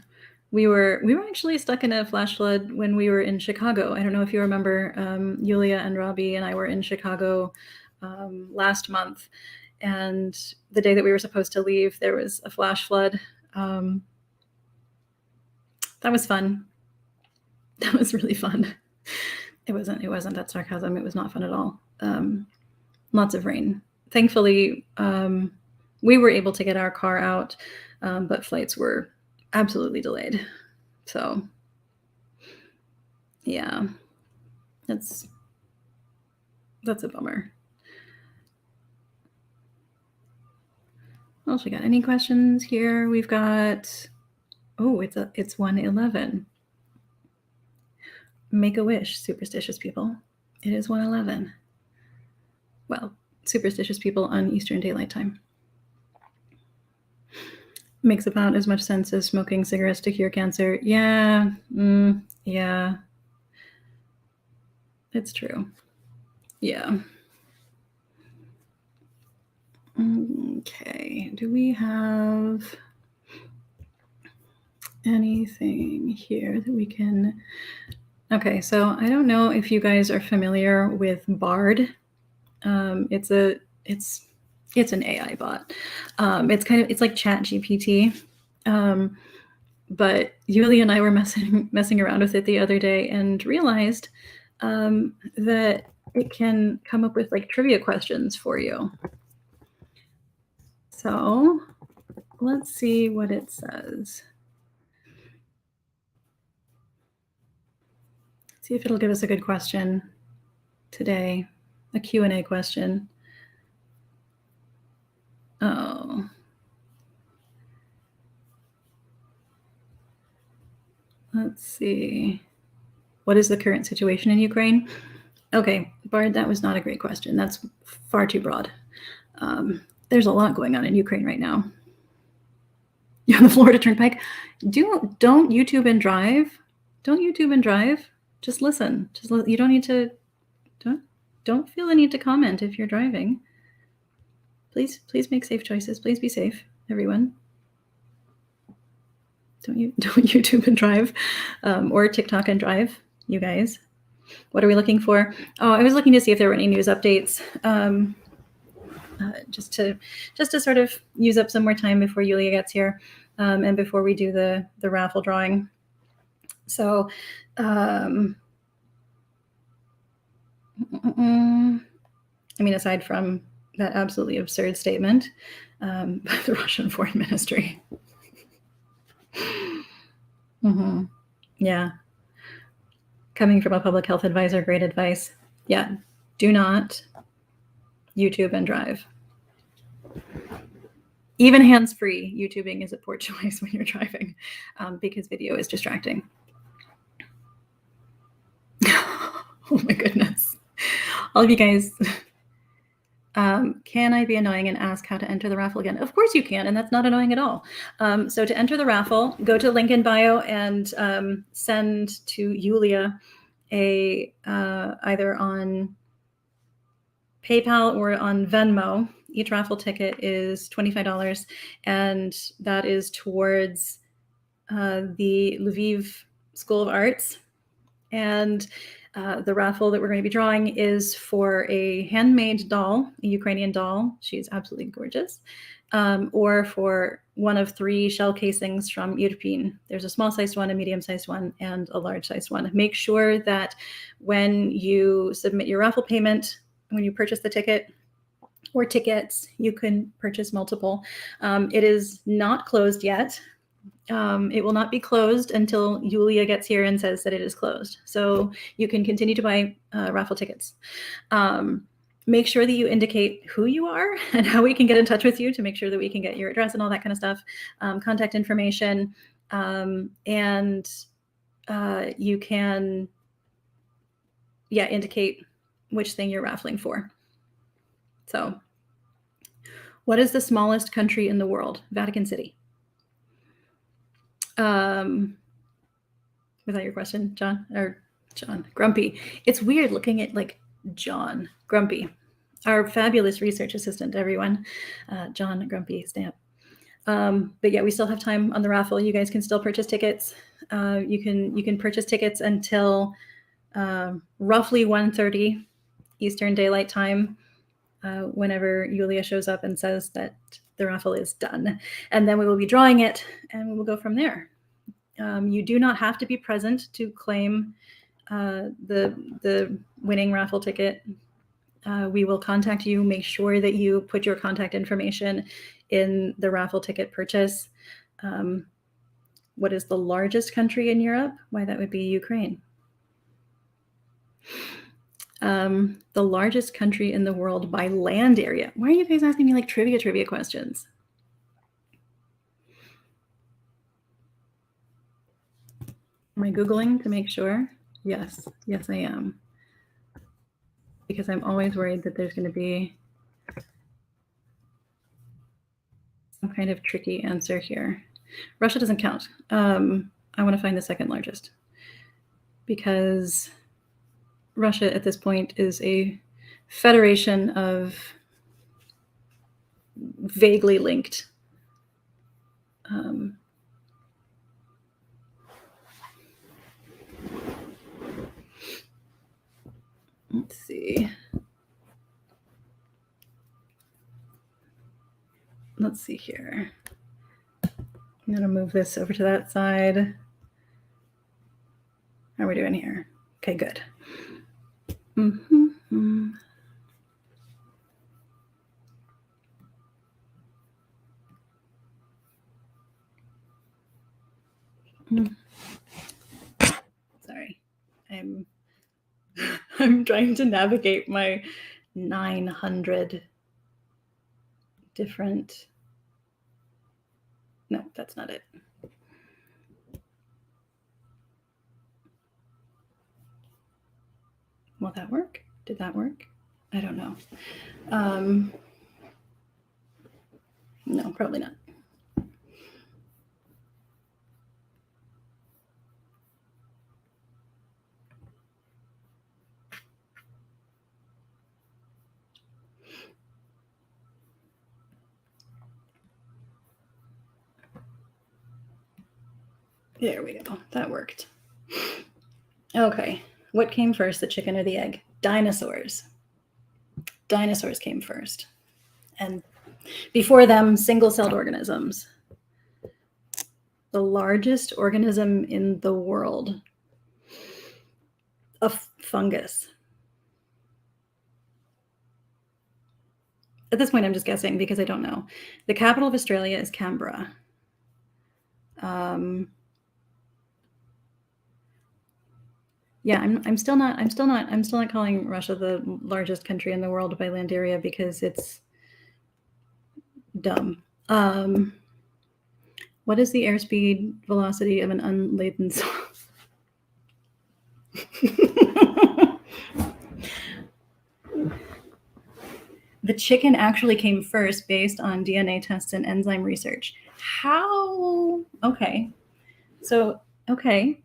Speaker 1: We were actually stuck in a flash flood when we were in Chicago. I don't know if you remember, Yewleea and Robbie and I were in Chicago last month, and the day that we were supposed to leave, there was a flash flood. That was fun. That was really fun. It wasn't that sarcasm. It was not fun at all. Lots of rain. Thankfully, we were able to get our car out, but flights were absolutely delayed. So yeah, that's a bummer. What else we got? Any questions here? We've got, oh, it's 1:11. Make a wish, superstitious people. It is 1:11. Well, superstitious people on Eastern Daylight Time. Makes about as much sense as smoking cigarettes to cure cancer. Yeah, yeah. It's true. Yeah. Okay, do we have anything here that we can... Okay, so I don't know if you guys are familiar with Bard. It's an AI bot. It's like ChatGPT. But Yewleea and I were messing around with it the other day and realized that it can come up with like trivia questions for you. So let's see what it says. See if it'll give us a good question today, a Q&A question. Oh. Let's see. What is the current situation in Ukraine? Okay, Bard, that was not a great question. That's far too broad. There's a lot going on in Ukraine right now. You're on the Florida Turnpike. Don't YouTube and drive. Don't YouTube and drive. Just listen. You don't need to. Don't feel the need to comment if you're driving. Please make safe choices. Please be safe, everyone. Don't YouTube and drive, or TikTok and drive, you guys. What are we looking for? Oh, I was looking to see if there were any news updates. just to sort of use up some more time before Yewleea gets here, and before we do the raffle drawing. So, I mean, aside from that absolutely absurd statement by the Russian Foreign Ministry. Yeah. Coming from a public health advisor, great advice. Yeah. Do not YouTube and drive. Even hands-free, YouTubing is a poor choice when you're driving because video is distracting. Oh my goodness. All of you guys, can I be annoying and ask how to enter the raffle again? Of course you can, and that's not annoying at all. So to enter the raffle, go to link in bio and send to Yewleea either on PayPal or on Venmo. Each raffle ticket is $25, and that is towards the Lviv School of Arts. And the raffle that we're going to be drawing is for a handmade doll, a Ukrainian doll. She's absolutely gorgeous. Or for one of 3 shell casings from Irpin. There's a small-sized one, a medium-sized one, and a large-sized one. Make sure that when you submit your raffle payment, when you purchase the ticket or tickets, you can purchase multiple. It is not closed yet. It will not be closed until Yewleea gets here and says that it is closed. So you can continue to buy raffle tickets. Make sure that you indicate who you are and how we can get in touch with you to make sure that we can get your address and all that kind of stuff, contact information, and you can, indicate which thing you're raffling for. So, what is the smallest country in the world? Vatican City. Was that your question, John? Or John? Grumpy. It's weird looking at like John. Grumpy. Our fabulous research assistant, everyone. John Grumpy Stamp. But yeah, we still have time on the raffle. You guys can still purchase tickets. You can purchase tickets until roughly 1:30 Eastern Daylight Time, whenever Yewleea shows up and says that the raffle is done. And then we will be drawing it, and we will go from there. You do not have to be present to claim the winning raffle ticket. We will contact you, make sure that you put your contact information in the raffle ticket purchase. What is the largest country in Europe? Why, that would be Ukraine. The largest country in the world by land area. Why are you guys asking me like trivia questions? Am I Googling to make sure? Yes, I am. Because I'm always worried that there's going to be some kind of tricky answer here. Russia doesn't count. I want to find the second largest because Russia at this point is a federation of vaguely linked let's see. Let's see here. I'm going to move this over to that side. How are we doing here? Okay, good. Sorry, I'm trying to navigate my 900 different. No, that's not it. Will that work? Did that work? I don't know. No, probably not. There we go. That worked. Okay. What came first, the chicken or the egg? Dinosaurs. Dinosaurs came first. And before them, single-celled organisms. The largest organism in the world. A fungus. At this point, I'm just guessing because I don't know. The capital of Australia is Canberra. Yeah, I'm still not calling Russia the largest country in the world by land area because it's dumb. What is the airspeed velocity of an unladen song? The chicken actually came first based on DNA tests and enzyme research. How? Okay. So, okay.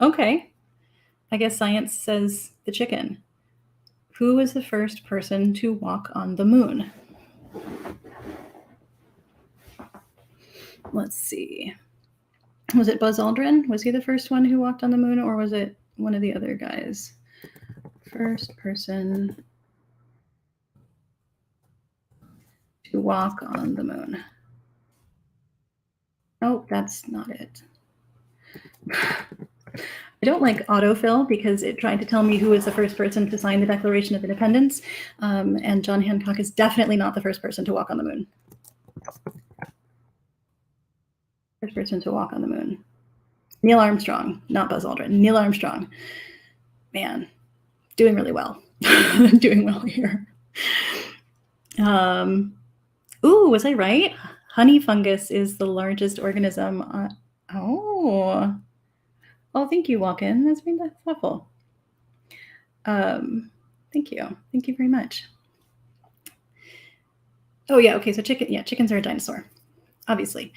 Speaker 1: I guess science says the chicken. Who was the first person to walk on the moon? Let's see. Was it Buzz Aldrin? Was he the first one who walked on the moon, or was it one of the other guys? First person to walk on the moon. Oh, that's not it. I don't like autofill because it tried to tell me who was the first person to sign the Declaration of Independence, and John Hancock is definitely not the first person to walk on the moon. First person to walk on the moon. Neil Armstrong, not Buzz Aldrin. Neil Armstrong. Man, doing really well. Doing well here. Ooh, was I right? Honey fungus is the largest organism. Oh, thank you, Walken. That's thoughtful. Thank you. Thank you very much. Oh yeah, okay. So chickens are a dinosaur, obviously.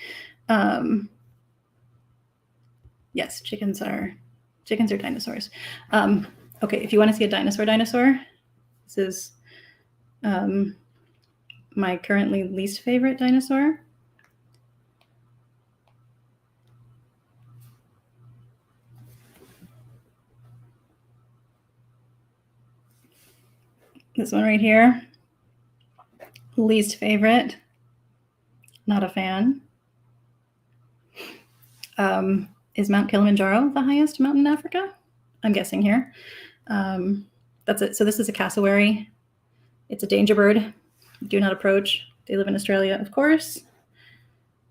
Speaker 1: Yes, chickens are dinosaurs. Okay, if you want to see a dinosaur, this is my currently least favorite dinosaur. This one right here, least favorite, not a fan. Is Mount Kilimanjaro the highest mountain in Africa? I'm guessing here. That's it. So this is a cassowary. It's a danger bird. Do not approach. They live in Australia, of course.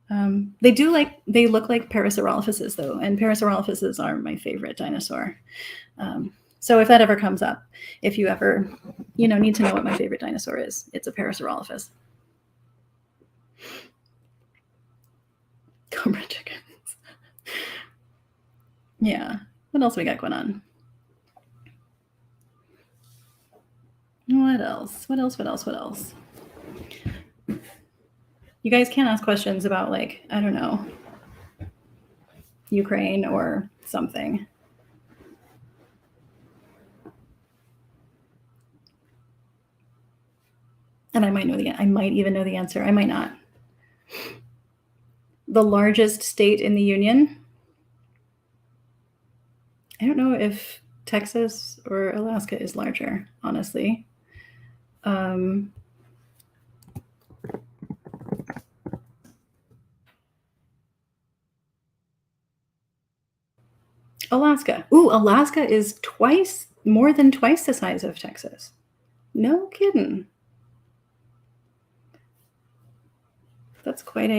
Speaker 1: They look like Parasaurolophuses though, and Parasaurolophuses are my favorite dinosaur. So if that ever comes up, if you ever, need to know what my favorite dinosaur is, it's a Parasaurolophus. Cobra chickens. Yeah. What else we got going on? What else? You guys can't ask questions about, like, I don't know, Ukraine or something. And I might even know the answer. I might not. The largest state in the Union? I don't know if Texas or Alaska is larger, honestly. Alaska. Ooh, Alaska is more than twice the size of Texas. No kidding. That's quite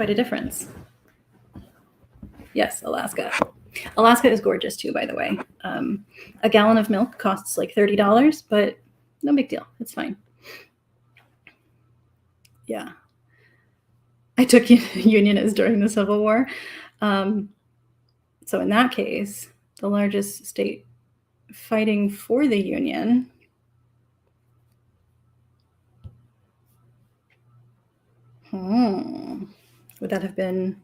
Speaker 1: a difference. Yes, Alaska. Alaska is gorgeous too, by the way. A gallon of milk costs like $30, but no big deal. It's fine. Yeah. I took Unionist during the Civil War. So in that case, the largest state fighting for the Union. Would that have been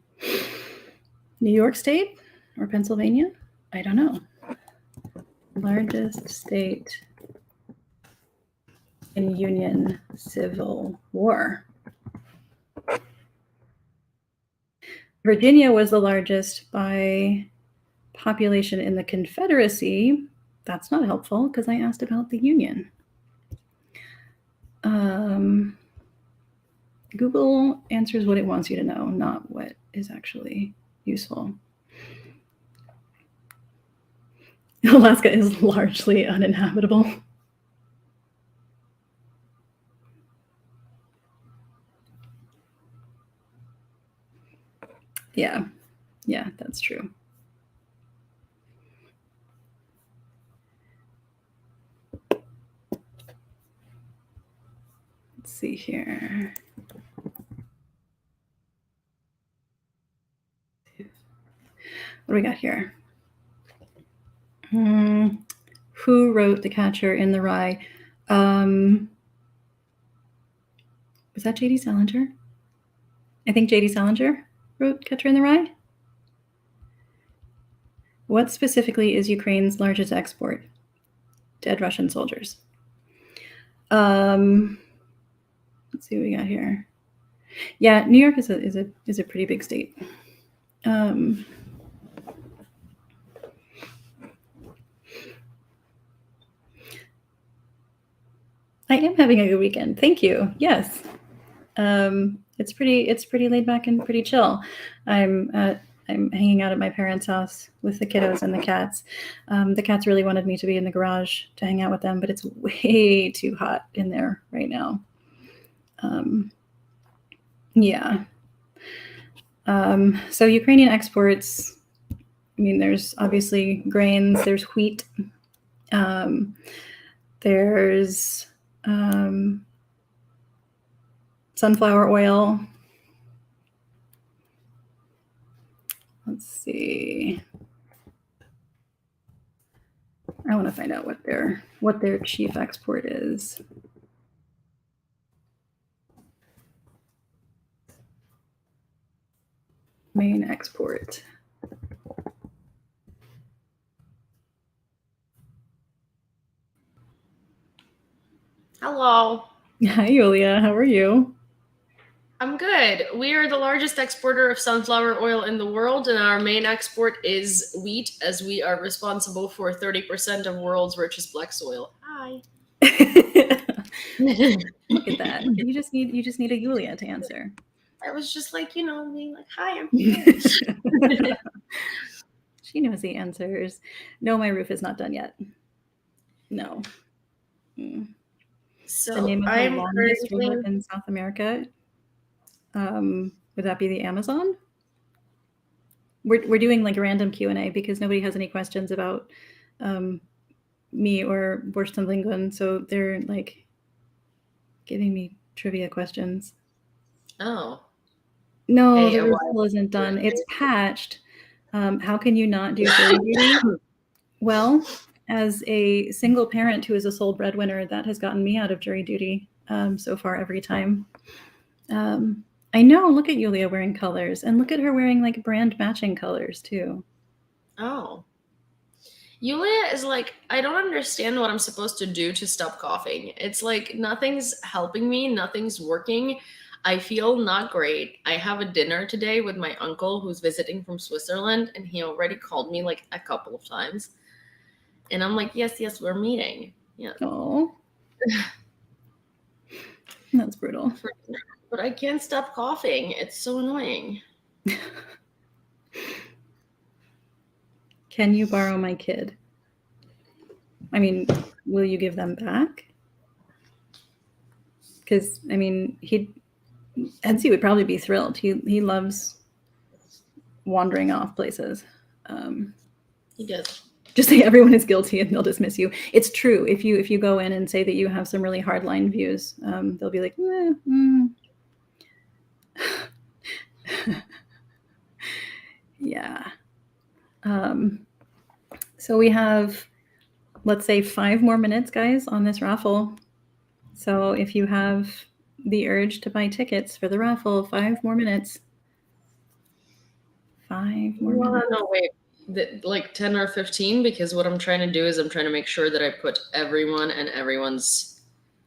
Speaker 1: New York State or Pennsylvania? I don't know. Largest state in Union Civil War. Virginia was the largest by population in the Confederacy. That's not helpful because I asked about the Union. Google answers what it wants you to know, not what is actually useful. Alaska is largely uninhabitable. Yeah, that's true. Let's see here. What do we got here? Who wrote The Catcher in the Rye? Was that J.D. Salinger? I think J.D. Salinger wrote Catcher in the Rye. What specifically is Ukraine's largest export? Dead Russian soldiers. Let's see what we got here. Yeah, New York is a pretty big state. I am having a good weekend. Thank you. Yes. It's pretty laid back and pretty chill. I'm hanging out at my parents' house with the kiddos and the cats. The cats really wanted me to be in the garage to hang out with them, but it's way too hot in there right now. Yeah. So Ukrainian exports, I mean, there's obviously grains, there's wheat, there's sunflower oil. Let's see. I want to find out what their chief export is. Main export.
Speaker 2: Hello.
Speaker 1: Hi, Yewleea. How are you?
Speaker 2: I'm good. We are the largest exporter of sunflower oil in the world, and our main export is wheat, as we are responsible for 30% of world's richest black soil. Hi.
Speaker 1: Look at that. You just need a Yewleea to answer.
Speaker 2: I was just like, being like, hi, I'm here.
Speaker 1: She knows the answers. No, my roof is not done yet. No.
Speaker 2: So
Speaker 1: the name of the longest river in South America, would that be the Amazon? We're doing like a random Q&A because nobody has any questions about me or Borscht Lingon, so they're like giving me trivia questions.
Speaker 2: Oh.
Speaker 1: No, hey, the roof still isn't done. It's patched. How can you not do jury duty? Well, as a single parent who is a sole breadwinner, that has gotten me out of jury duty so far every time. I know, look at Yewleea wearing colors, and look at her wearing like brand matching colors too.
Speaker 2: Oh. Yewleea is like, I don't understand what I'm supposed to do to stop coughing. It's like nothing's helping me, nothing's working. I feel not great. I have a dinner today with my uncle who's visiting from Switzerland, and he already called me like a couple of times. And I'm like, yes, we're meeting. Yeah.
Speaker 1: Oh. That's brutal.
Speaker 2: But I can't stop coughing. It's so annoying.
Speaker 1: Can you borrow my kid? I mean, will you give them back? Because, I mean, Edsy would probably be thrilled. He loves wandering off places.
Speaker 2: He does.
Speaker 1: Just say everyone is guilty and they'll dismiss you. It's true. If you go in and say that you have some really hardline views, they'll be like, yeah. So we have, let's say, 5 more minutes, guys, on this raffle. So if you have the urge to buy tickets for the raffle, 5 more minutes. 5 more minutes.
Speaker 2: No, wait. Like 10 or 15, because what I'm trying to do is I'm trying to make sure that I put everyone and everyone's,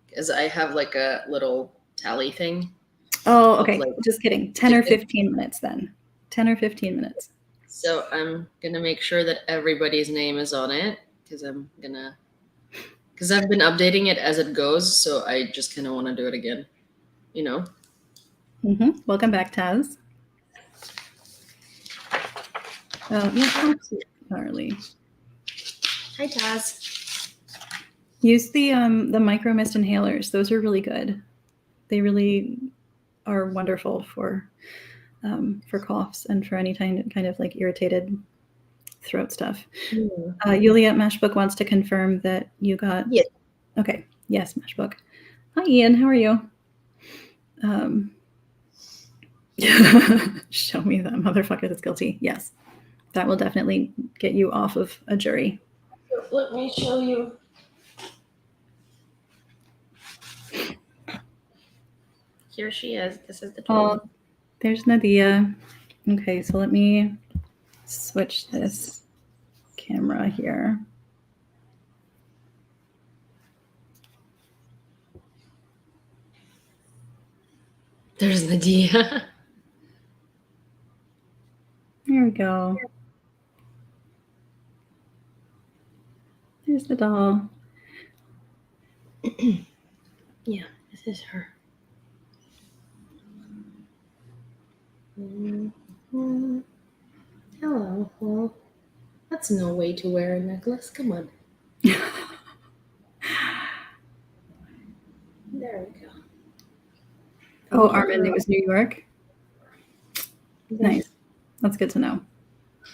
Speaker 2: because I have like a little tally thing.
Speaker 1: Oh, okay. Like, just kidding. 10 or 15 minutes then. 10 or 15 minutes.
Speaker 2: So I'm going to make sure that everybody's name is on it, because I'm going to Because I've been updating it as it goes, so I just kind of want to do it again, you know?
Speaker 1: Welcome back, Taz. Oh, yeah, Charlie.
Speaker 2: Hi, Taz.
Speaker 1: Use the micro mist inhalers. Those are really good. They really are wonderful for coughs and for any kind of like irritated throat stuff. Yewleea Mashbook wants to confirm that you got.
Speaker 2: Yes.
Speaker 1: Okay. Yes, Mashbook. Hi, Ian. How are you? Show me that motherfucker that's guilty. Yes, that will definitely get you off of a jury.
Speaker 2: Let me show you. Here she is. This is the tool.
Speaker 1: Oh, there's Nadiya. Okay, so let me switch this camera here.
Speaker 2: There's Nadiya.
Speaker 1: There we go. There's the doll.
Speaker 2: Yeah, this is her. Hello. Well, that's no way to wear a necklace. Come on. There we go.
Speaker 1: Oh, Armin, it was New York. Nice. That's good to know.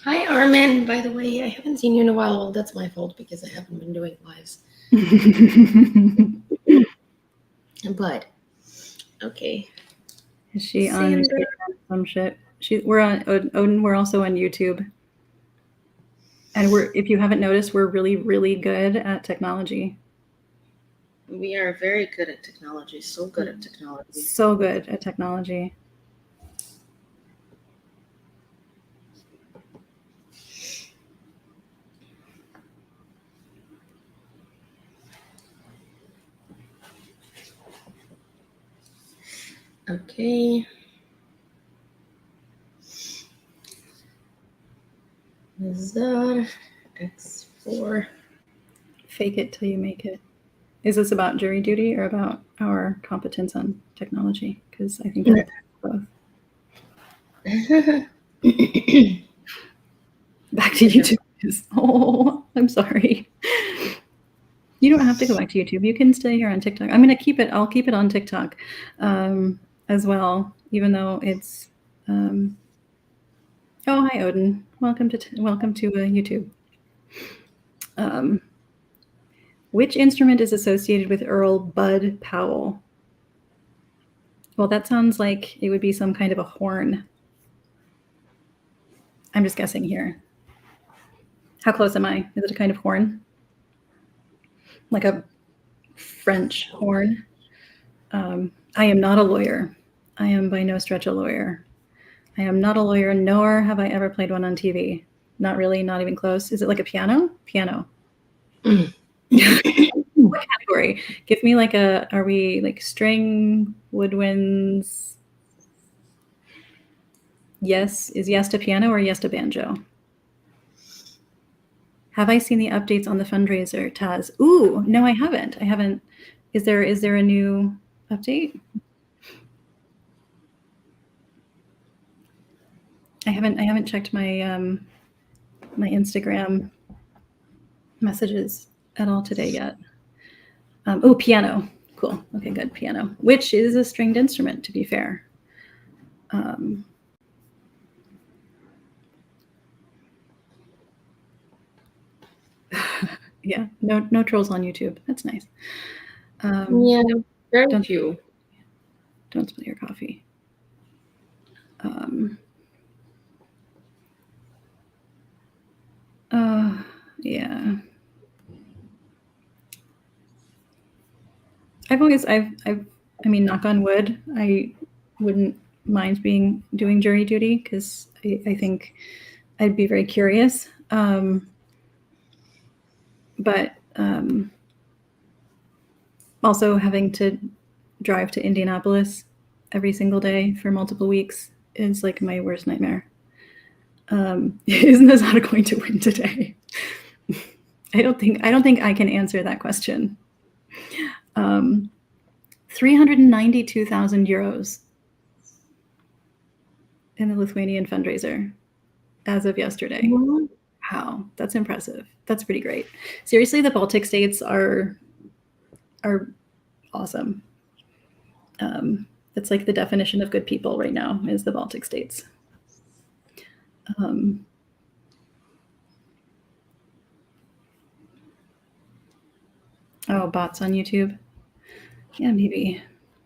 Speaker 2: Hi, Armin. By the way, I haven't seen you in a while. Well, that's my fault because I haven't been doing lives. But okay.
Speaker 1: Is she on some shit? We're on Odin. We're also on YouTube, and if you haven't noticed, we're really, really good at technology.
Speaker 2: We are very good at technology. So good at technology.
Speaker 1: So good at technology.
Speaker 2: Okay. Azar X4.
Speaker 1: Fake it till you make it. Is this about jury duty or about our competence on technology? Because I think that both. Back to YouTube. Oh, I'm sorry. You don't have to go back to YouTube. You can stay here on TikTok. I'm going to keep it. I'll keep it on TikTok as well, even though it's. Oh, hi, Odin. Welcome to YouTube. Which instrument is associated with Earl Bud Powell? Well, that sounds like it would be some kind of a horn. I'm just guessing here. How close am I? Is it a kind of horn? Like a French horn? I am not a lawyer. I am by no stretch a lawyer. I am not a lawyer, nor have I ever played one on TV. Not really, not even close. Is it like a piano? Piano. What category? Give me like are we like string, woodwinds? Yes. Is yes to piano or yes to banjo? Have I seen the updates on the fundraiser, Taz? Ooh, no, I haven't. I haven't. Is there a new update? I haven't checked my my Instagram messages at all today yet. Oh, piano. Cool. Okay, good. Piano, which is a stringed instrument, to be fair. Yeah, no trolls on YouTube. That's nice.
Speaker 2: Yeah, very few.
Speaker 1: Don't spill your coffee. Yeah. I mean, knock on wood, I wouldn't mind doing jury duty because I think I'd be very curious. But also having to drive to Indianapolis every single day for multiple weeks is like my worst nightmare. Is Nazada going to win today? I don't think I can answer that question. 392,000 euros in the Lithuanian fundraiser as of yesterday.
Speaker 2: Mhm.
Speaker 1: Wow, that's impressive. That's pretty great. Seriously, the Baltic states are awesome. That's like the definition of good people right now is the Baltic states. Oh, bots on YouTube. Yeah, maybe.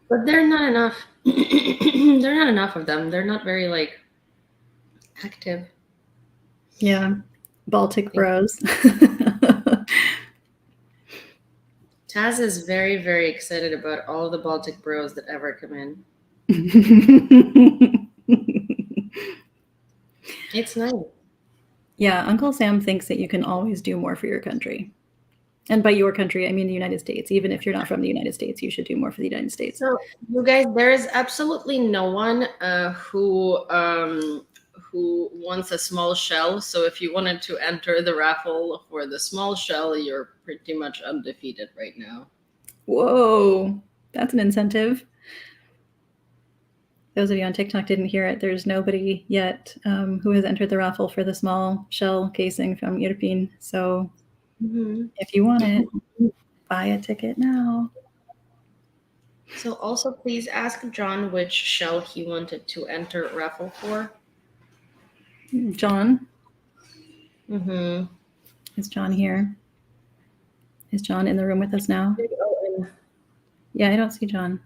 Speaker 2: But they're not enough. They're not enough of them. They're not very like active.
Speaker 1: Yeah, Baltic bros.
Speaker 2: Taz is very, very excited about all the Baltic bros that ever come in. It's nice.
Speaker 1: Yeah, Uncle Sam thinks that you can always do more for your country. And by your country, I mean the United States. Even if you're not from the United States, you should do more for the United States.
Speaker 2: So, you guys, there is absolutely no one who wants a small shell. So, if you wanted to enter the raffle for the small shell, you're pretty much undefeated right now.
Speaker 1: Whoa, that's an incentive. Those of you on TikTok didn't hear it. There's nobody yet who has entered the raffle for the small shell casing from Irpin. So if you want it, buy a ticket now.
Speaker 2: So also please ask John which shell he wanted to enter raffle for.
Speaker 1: John?
Speaker 2: Mm-hmm.
Speaker 1: Is John here? Is John in the room with us now? Yeah, I don't see John.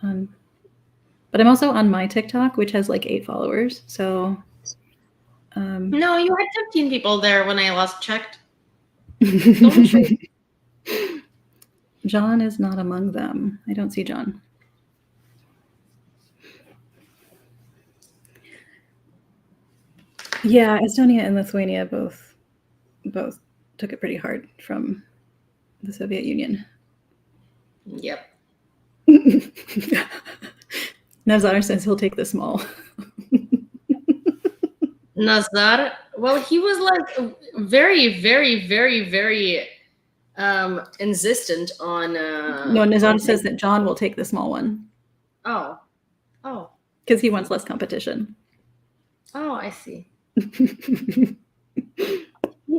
Speaker 1: But I'm also on my TikTok, which has like 8 followers. So
Speaker 2: no, you had 15 people there when I last checked. Don't you?
Speaker 1: John is not among them. I don't see John. Yeah, Estonia and Lithuania both took it pretty hard from the Soviet Union.
Speaker 2: Yep.
Speaker 1: Nazar says he'll take the small.
Speaker 2: Nazar, well, he was like very, very, very, very insistent on.
Speaker 1: No, Nazar says that John will take the small one.
Speaker 2: Oh.
Speaker 1: Because he wants less competition.
Speaker 2: Oh, I see. He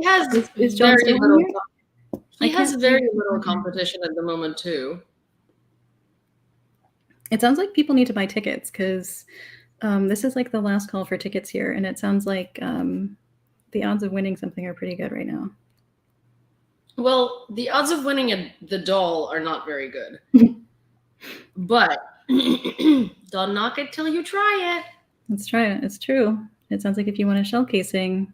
Speaker 2: has
Speaker 1: is John
Speaker 2: very
Speaker 1: still
Speaker 2: little.
Speaker 1: Here?
Speaker 2: He has very little competition at the moment too.
Speaker 1: It sounds like people need to buy tickets because this is like the last call for tickets here, and it sounds like the odds of winning something are pretty good right now.
Speaker 2: Well, the odds of winning the doll are not very good. But don't knock it till you try it.
Speaker 1: Let's try it. It's true. It sounds like if you want a shell casing,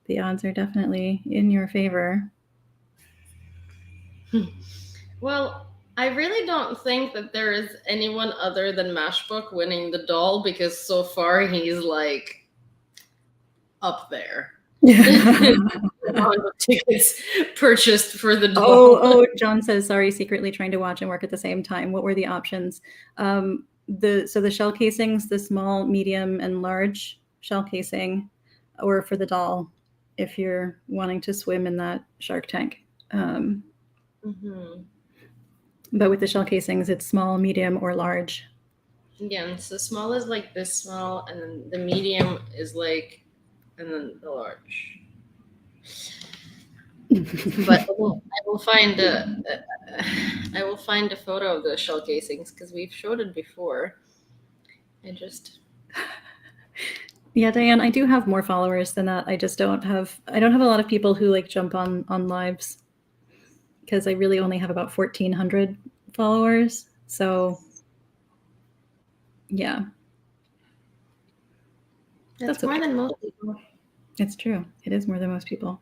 Speaker 1: the odds are definitely in your favor.
Speaker 2: Well, I really don't think that there is anyone other than Mashbook winning the doll because so far he's like up there. Tickets purchased for the doll.
Speaker 1: Oh, John says, sorry, secretly trying to watch and work at the same time. What were the options? So the shell casings, the small, medium, and large shell casing, or for the doll, if you're wanting to swim in that shark tank. But with the shell casings, it's small, medium, or large.
Speaker 2: Yeah, so small is like this small, and then the medium is like, and then the large. But I will find a photo of the shell casings because we've showed it before.
Speaker 1: Yeah, Diane, I do have more followers than that. I just don't have a lot of people who like jump on lives because I really only have about 1,400 followers. So yeah.
Speaker 2: That's more than most people.
Speaker 1: It's true. It is more than most people.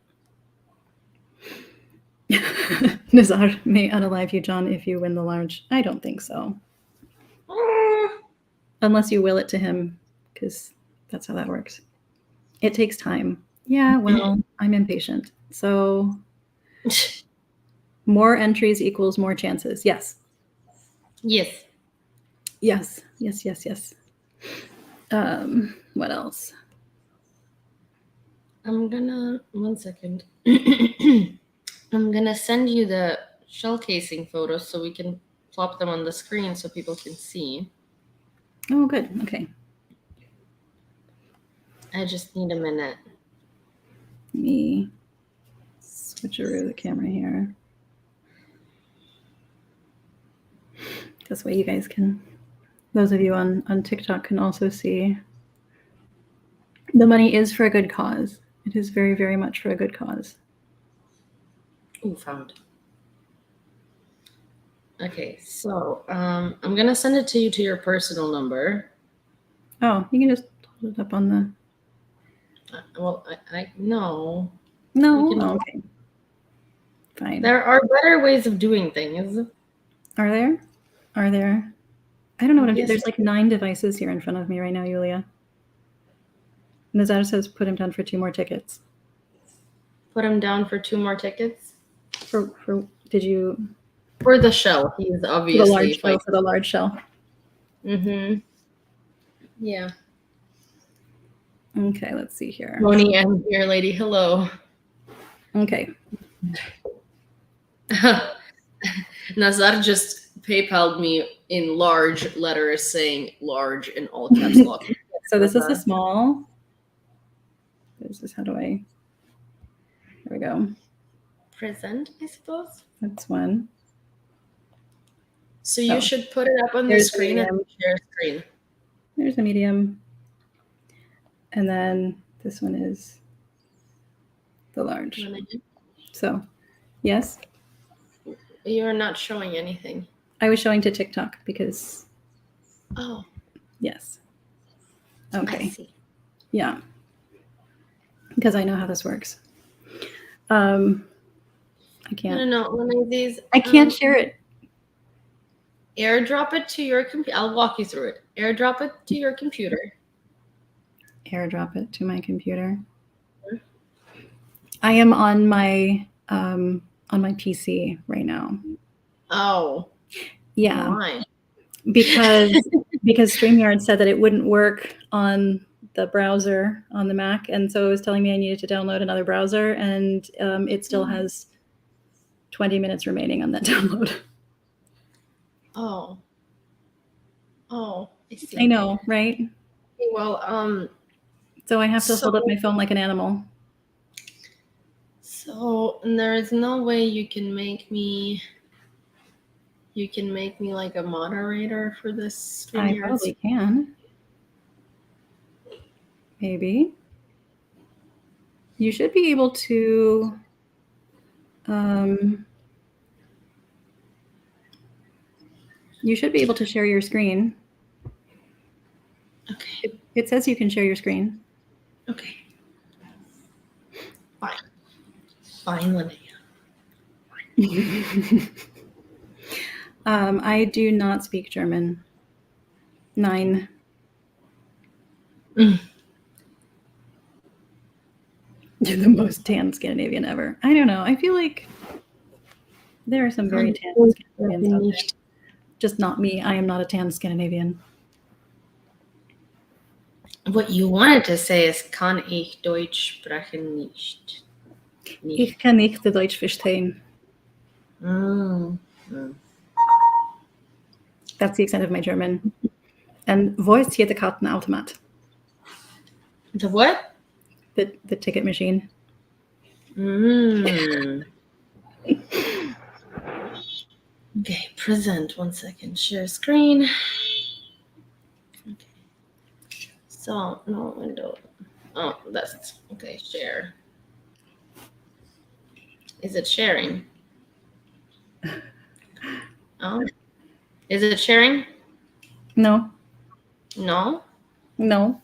Speaker 1: Nazar may unalive you, John, if you win the large. I don't think so. Unless you will it to him, because that's how that works. It takes time. Yeah, well, I'm impatient. So more entries equals more chances. Yes. Yes. What else?
Speaker 2: I'm gonna, 1 second. I'm gonna send you the shell casing photos so we can plop them on the screen so people can see.
Speaker 1: Oh, good. Okay.
Speaker 2: I just need a minute.
Speaker 1: Let me switch over the camera here. This way you guys can, those of you on TikTok can also see. The money is for a good cause. It is very, very much for a good cause.
Speaker 2: Ooh, found. Okay, so I'm gonna send it to you to your personal number.
Speaker 1: Oh, you can just hold it up on the.
Speaker 2: Well, I no.
Speaker 1: No.
Speaker 2: Can...
Speaker 1: Oh, okay. Fine.
Speaker 2: There are better ways of doing things.
Speaker 1: Are there? Are there? I don't know what I'm doing.
Speaker 2: Yes.
Speaker 1: There's like 9 devices here in front of me right now, Yewleea. Nadiya says put him down for 2 more tickets.
Speaker 2: Put him down for 2 more tickets?
Speaker 1: For did you?
Speaker 2: For the shell. He's obviously
Speaker 1: for the large shell. For the large shell.
Speaker 2: Mm-hmm. Yeah.
Speaker 1: Okay, let's see here.
Speaker 2: Moni and your lady, hello.
Speaker 1: Okay.
Speaker 2: Nazar just PayPal'd me in large letters saying large in all caps lock.
Speaker 1: So this is the small. This is how do I? There we go.
Speaker 2: Present, I suppose.
Speaker 1: That's one.
Speaker 2: So you should put it up on the screen and share screen.
Speaker 1: There's a medium. And then this one is the large. So, yes?
Speaker 2: You're not showing anything.
Speaker 1: I was showing to TikTok because...
Speaker 2: Oh.
Speaker 1: Yes. Okay.
Speaker 2: I see.
Speaker 1: Yeah. Because I know how this works. I can't...
Speaker 2: No, one of these...
Speaker 1: I can't share it.
Speaker 2: AirDrop it to your computer. I'll walk you through it. AirDrop it to your computer.
Speaker 1: AirDrop it to my computer. I am on my PC right now.
Speaker 2: Oh.
Speaker 1: Yeah.
Speaker 2: Why?
Speaker 1: Because StreamYard said that it wouldn't work on the browser on the Mac, and so it was telling me I needed to download another browser, and it still has 20 minutes remaining on that download.
Speaker 2: Oh. Oh, I see.
Speaker 1: I know, right?
Speaker 2: Well,
Speaker 1: so I have to hold up my phone like an animal.
Speaker 2: So there is no way you can make me like a moderator for this StreamYard.
Speaker 1: I probably can. Maybe. You should be able to you should be able to share your screen.
Speaker 2: Okay.
Speaker 1: It says you can share your screen.
Speaker 2: Okay. Fine. Fine, Linnea.
Speaker 1: I do not speak German. 9.
Speaker 2: Mm.
Speaker 1: You're the most tan Scandinavian ever. I don't know. I feel like there are some very tan Scandinavians out there. Just not me. I am not a tan Scandinavian.
Speaker 2: What you wanted to say is kann ich Deutsch sprechen nicht.
Speaker 1: Ich kann nicht Deutsch verstehen. That's the extent of my German. And wo ist hier der Kartenautomat?
Speaker 2: The what?
Speaker 1: The ticket machine.
Speaker 2: Okay, present. 1 second. Share screen. Okay. So, no window. Oh, that's okay. Share. Is it sharing? Oh. Is it sharing?
Speaker 1: No.
Speaker 2: No?
Speaker 1: No.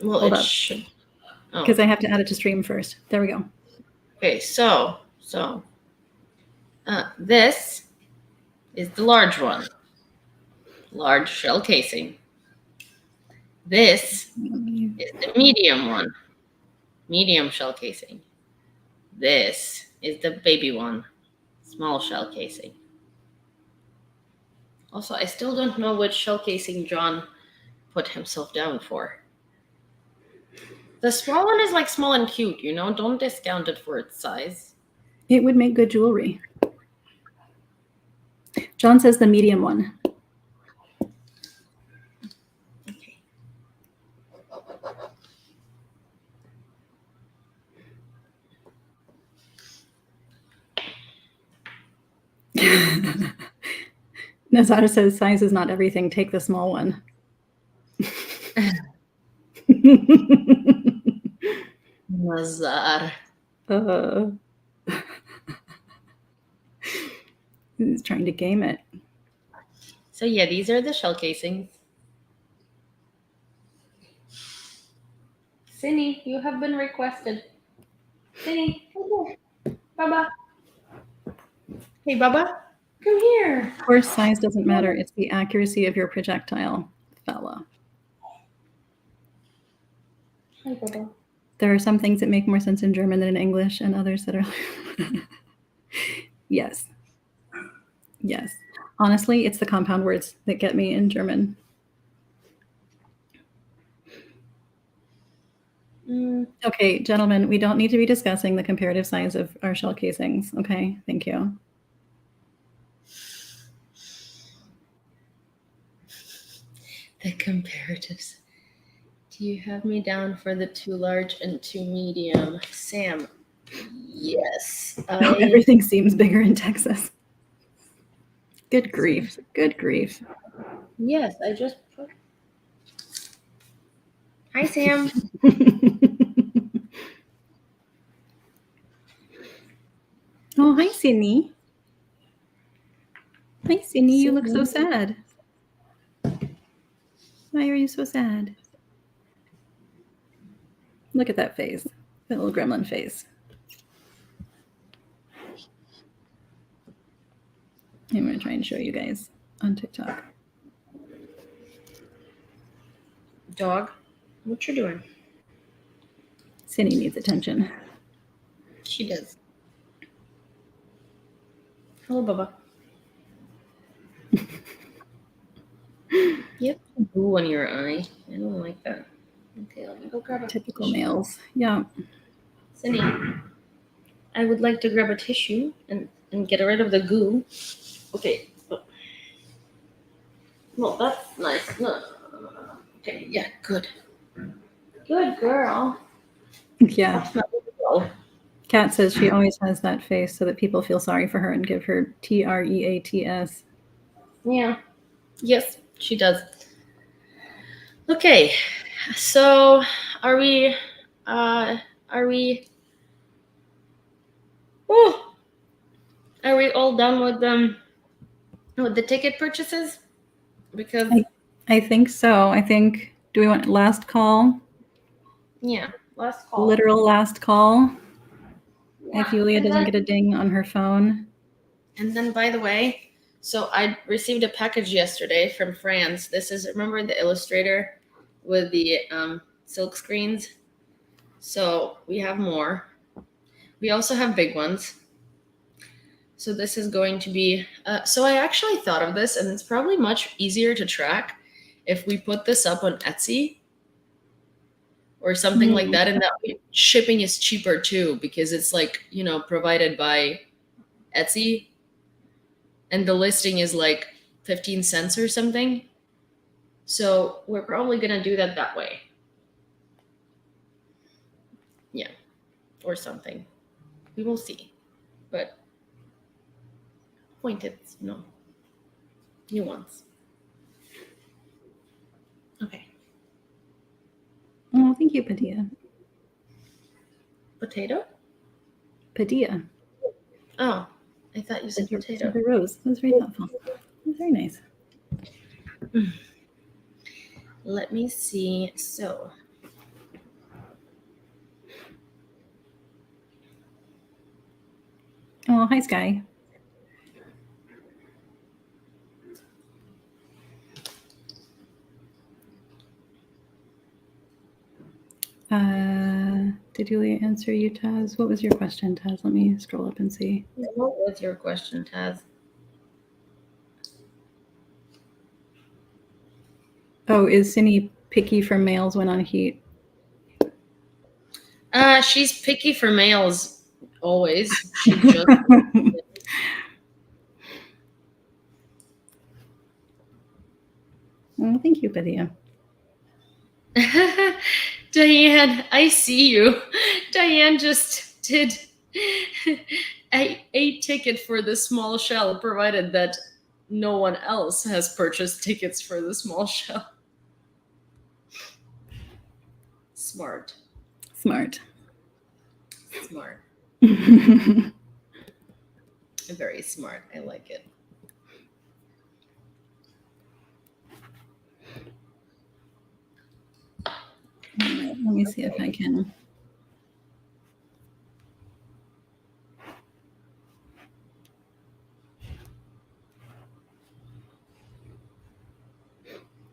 Speaker 2: Well,
Speaker 1: hold
Speaker 2: it
Speaker 1: up.
Speaker 2: should.
Speaker 1: Because I have to add it to stream first. There we go.
Speaker 2: Okay, so this is the large one. Large shell casing. This is the medium one. Medium shell casing. This is the baby one. Small shell casing. Also, I still don't know which shell casing John put himself down for. The small one is like small and cute, you know? Don't discount it for its size.
Speaker 1: It would make good jewelry. John says the medium one.
Speaker 2: Okay.
Speaker 1: Nazar says size is not everything. Take the small one.
Speaker 2: Nazar.
Speaker 1: He's trying to game it.
Speaker 2: So yeah, these are the shell casings. Syni, you have been requested. Syni, come here. Baba. Hey, Baba. Come here.
Speaker 1: Of course, size doesn't matter. It's the accuracy of your projectile, fella.
Speaker 2: Hi, Baba.
Speaker 1: There are some things that make more sense in German than in English, and others that are. Yes. Yes. Honestly, it's the compound words that get me in German. Okay, gentlemen, we don't need to be discussing the comparative size of our shell casings. Okay, thank you.
Speaker 2: The comparatives. Do you have me down for the 2 large and 2 medium? Sam, yes.
Speaker 1: Everything seems bigger in Texas. Good grief. Good grief.
Speaker 2: Yes, I just put. Hi, Sam.
Speaker 1: Oh, hi, Syni. Hi, Syni. You look so sad. Why are you so sad? Look at that face. That little gremlin face. I'm going to try and show you guys on TikTok.
Speaker 2: Dog, what you doing?
Speaker 1: Syni needs attention.
Speaker 2: She does. Hello, Baba. You have blue on your eye. I don't like that. Okay, let me go grab a
Speaker 1: Typical
Speaker 2: tissue.
Speaker 1: males. Yeah.
Speaker 2: Syni, I would like to grab a tissue and get rid of the goo. Okay. No, that's nice. No. Okay, yeah, good. Good girl.
Speaker 1: Yeah.
Speaker 2: That's not girl.
Speaker 1: Kat says she always has that face so that people feel sorry for her and give her TREATS.
Speaker 2: Yeah. Yes, she does. Okay. So are we oh, are we all done with the ticket purchases? Because
Speaker 1: I think so. I think, do we want last call?
Speaker 2: Yeah, last call.
Speaker 1: Literal last call.
Speaker 2: Yeah.
Speaker 1: If Yewleea doesn't get a ding on her phone.
Speaker 2: And then, by the way, so I received a package yesterday from France. This is, remember the illustrator with the silk screens? So we have more. We also have big ones. So this is going to be, so I actually thought of this, and it's probably much easier to track if we put this up on Etsy or something like that. And that way shipping is cheaper too, because it's like, you know, provided by Etsy. And the listing is like 15 cents or something. So we're probably going to do that way. Yeah. Or something. We will see. But pointed, you know, nuance. Okay.
Speaker 1: Oh, thank you, Padilla.
Speaker 2: Potato?
Speaker 1: Padilla.
Speaker 2: Oh, I thought you said potato.
Speaker 1: The rose. That was very thoughtful. That was very nice.
Speaker 2: Let me see. So.
Speaker 1: Oh, hi, Sky. Did Yewleea answer you, Taz? What was your question, Taz? Let me scroll up and see.
Speaker 2: What was your question, Taz?
Speaker 1: Oh, is Syni picky for males when on heat?
Speaker 2: She's picky for males, always. She just.
Speaker 1: Oh, thank you, Lydia.
Speaker 2: Diane, I see you. Diane just did a ticket for the small shell, provided that no one else has purchased tickets for the small shell. Smart.
Speaker 1: Smart.
Speaker 2: Smart. Very smart. I like it.
Speaker 1: Let me see if I can.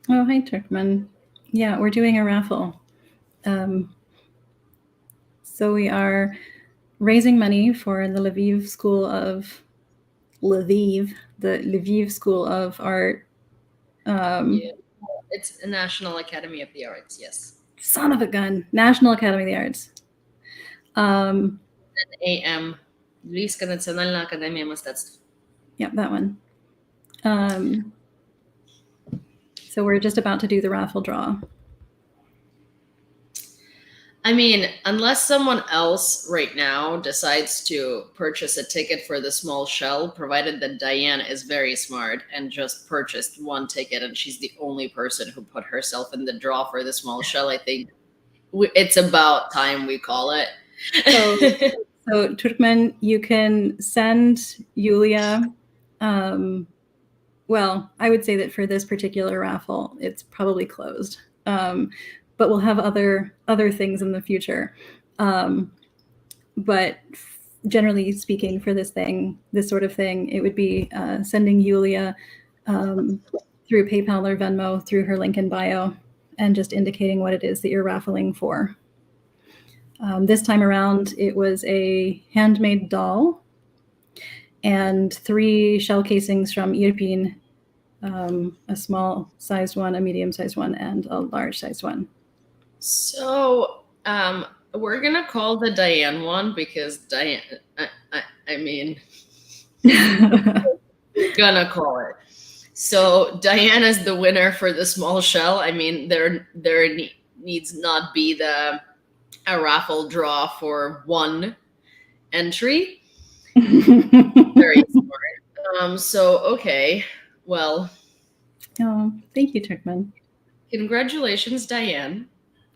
Speaker 1: Oh, hi, Turkman. Yeah, we're doing a raffle. So we are raising money for the Lviv School of Lviv, the Lviv School of Art.
Speaker 2: Yeah. It's a National Academy of the Arts, yes.
Speaker 1: Son of a gun. National Academy of the Arts.
Speaker 2: NAM. Львівська національна академія мистецтв.
Speaker 1: Yeah, that one. So we're just about to do the raffle draw.
Speaker 2: I mean, unless someone else right now decides to purchase a ticket for the small shell, provided that Diane is very smart and just purchased one ticket and she's the only person who put herself in the draw for the small shell, I think it's about time we call it.
Speaker 1: So Turkmen, you can send Yewleea. Well, I would say that for this particular raffle, it's probably closed. But we'll have other things in the future. But generally speaking, for this sort of thing, it would be sending Yewleea through PayPal or Venmo through her link in bio, and just indicating what it is that you're raffling for. This time around, it was a handmade doll and 3 shell casings from Irpin, a small-sized one, a medium-sized one, and a large-sized one.
Speaker 2: So we're going to call the Diane one because Diane, I mean, we're going to call it. So Diane is the winner for the small shell. I mean, there needs not be a raffle draw for one entry. Very smart. So, okay. Well.
Speaker 1: Oh, thank you, Turkman.
Speaker 2: Congratulations, Diane.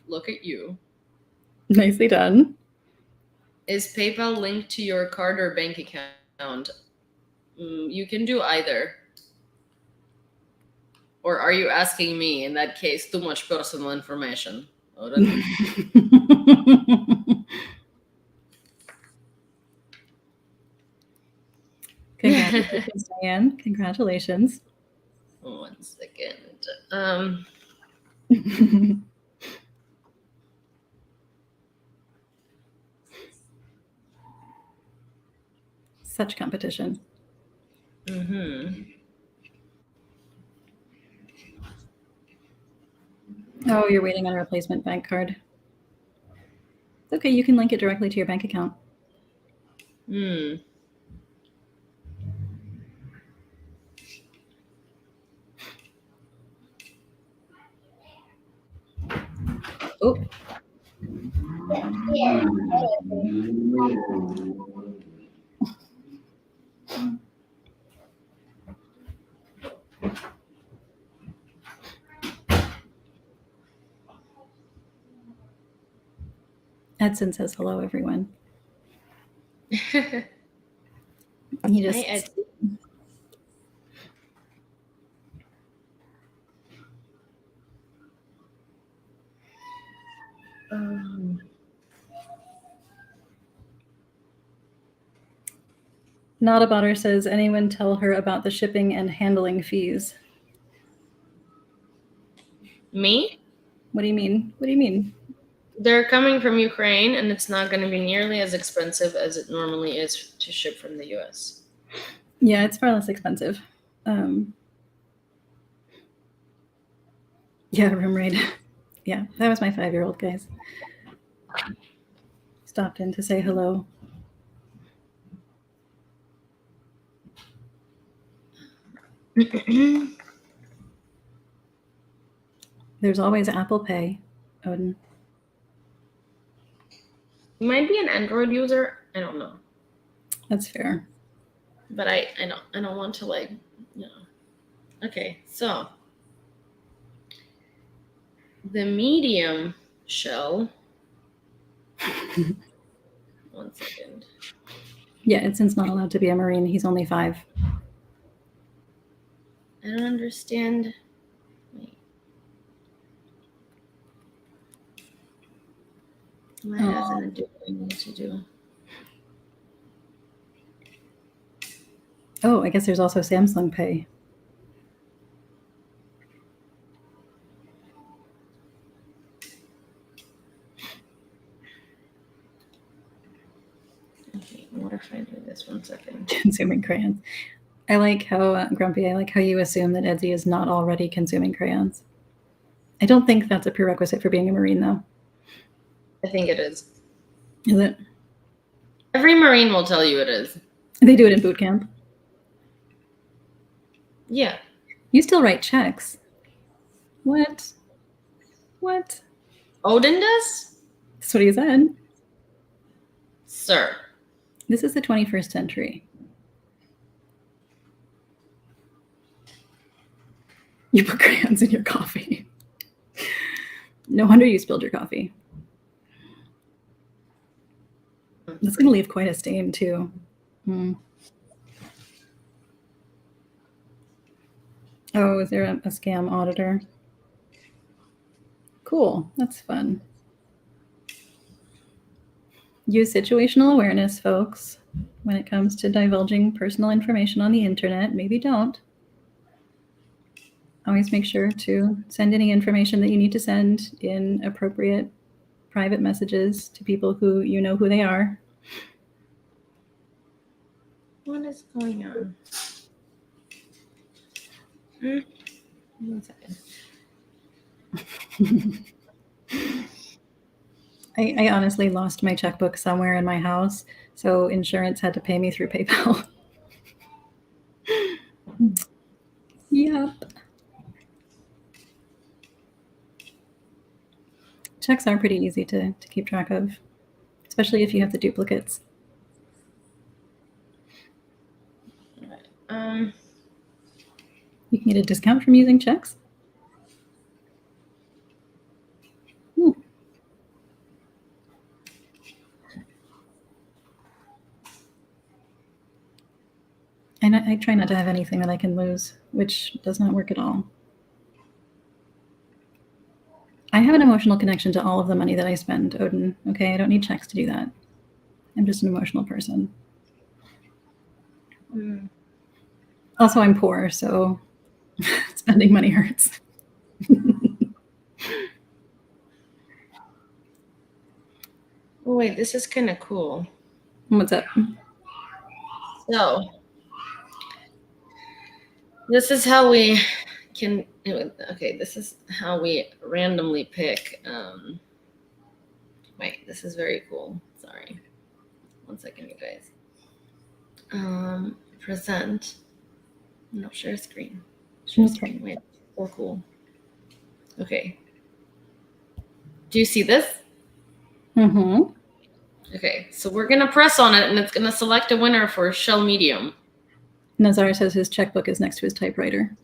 Speaker 2: Look at you.
Speaker 1: Nicely done.
Speaker 2: Is PayPal linked to your card or bank account? You can do either. Or are you asking me, in that case, too much personal information?
Speaker 1: Congratulations, Diane. Congratulations.
Speaker 2: 1 second.
Speaker 1: Such competition.
Speaker 2: Mm-hmm.
Speaker 1: Oh, you're waiting on a replacement bank card. Okay, you can link it directly to your bank account. Oh. Edson says hello, everyone. He just.
Speaker 2: Hi,
Speaker 1: Not a Butter says, anyone tell her about the shipping and handling fees?
Speaker 2: Me?
Speaker 1: What do you mean? What do you mean?
Speaker 2: They're coming from Ukraine, and it's not going to be nearly as expensive as it normally is to ship from the US.
Speaker 1: Yeah, it's far less expensive. Yeah, room raid. Yeah, that was my 5-year-old, guys. stopped in to say hello. There's always Apple Pay, Odin.
Speaker 2: You might be an Android user. I don't know.
Speaker 1: That's fair.
Speaker 2: But I don't want to like, you know. Okay, so the medium shell. 1 second.
Speaker 1: Yeah, Edson's not allowed to be a Marine. He's only 5.
Speaker 2: I don't understand. Wait. Why doesn't it do what I need to do?
Speaker 1: Oh, I guess there's also Samsung Pay.
Speaker 2: Okay, what if I do this? 1 second.
Speaker 1: Consuming crayons. I like how, Grumpy, I like how you assume that Edsy is not already consuming crayons. I don't think that's a prerequisite for being a Marine, though.
Speaker 2: I think it is.
Speaker 1: Is it?
Speaker 2: Every Marine will tell you it is.
Speaker 1: They do it in boot camp.
Speaker 2: Yeah.
Speaker 1: You still write checks. What? What?
Speaker 2: Odin does?
Speaker 1: That's what he said.
Speaker 2: Sir.
Speaker 1: This is the 21st century. You put crayons in your coffee. No wonder you spilled your coffee. That's going to leave quite a stain, too. Oh, is there a scam auditor? Cool. That's fun. Use situational awareness, folks, when it comes to divulging personal information on the internet. Maybe don't. Always make sure to send any information that you need to send in appropriate private messages to people who you know who they are.
Speaker 2: What is going on? 1 second.
Speaker 1: I honestly lost my checkbook somewhere in my house, so insurance had to pay me through PayPal. Yep. Checks are pretty easy to keep track of, especially if you have the duplicates. You can get a discount from using checks. And I try not to have anything that I can lose, which does not work at all. I have an emotional connection to all of the money that I spend, Odin. Okay, I don't need checks to do that. I'm just an emotional person. Also, I'm poor, so spending money hurts.
Speaker 2: Oh, wait, this is kind of cool.
Speaker 1: What's up?
Speaker 2: So, this is how we can, okay, this is how we randomly pick. Wait, this is very cool. Sorry. 1 second, you guys. Present. No, share screen. Share screen. Wait, so cool. Okay. Do you see this?
Speaker 1: Mm-hmm.
Speaker 2: Okay, so we're going to press on it, and it's going to select a winner for shell medium.
Speaker 1: Nazar says his checkbook is next to his typewriter.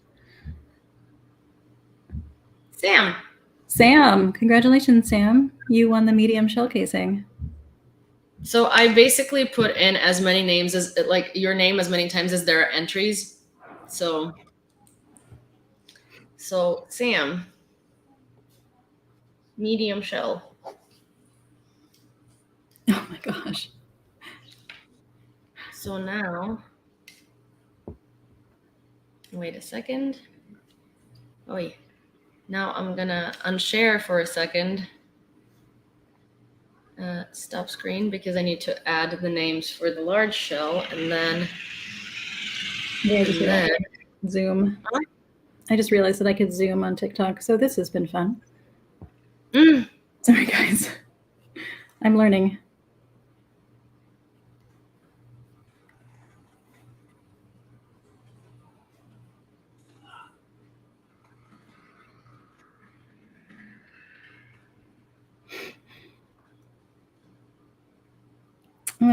Speaker 2: Sam.
Speaker 1: Sam, congratulations, Sam. You won the medium shell casing.
Speaker 2: So I basically put in as many names as, like, your name as many times as there are entries. So Sam, medium shell.
Speaker 1: Oh my gosh.
Speaker 2: So now, wait a second. Oh, yeah. Now I'm gonna unshare for a second. Stop screen because I need to add the names for the large shell, and then
Speaker 1: Zoom.
Speaker 2: Huh?
Speaker 1: I just realized that I could Zoom on TikTok, so this has been fun. Sorry, guys. I'm learning.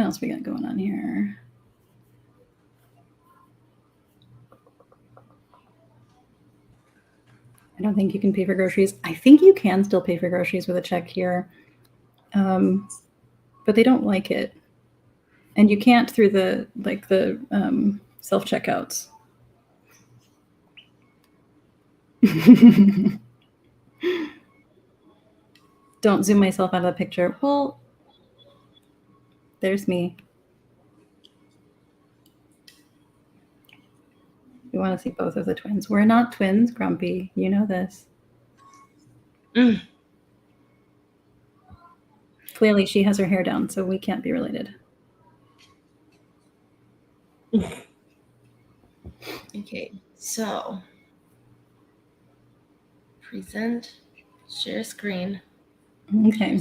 Speaker 1: else we got going on here? I don't think you can pay for groceries. I think you can still pay for groceries with a check here, but they don't like it, and you can't through the self checkouts. Don't zoom myself out of the picture. Well, there's me. We want to see both of the twins. We're not twins, Grumpy. You know this. Clearly, she has her hair down, so we can't be related.
Speaker 2: Okay, so present, share screen.
Speaker 1: Okay.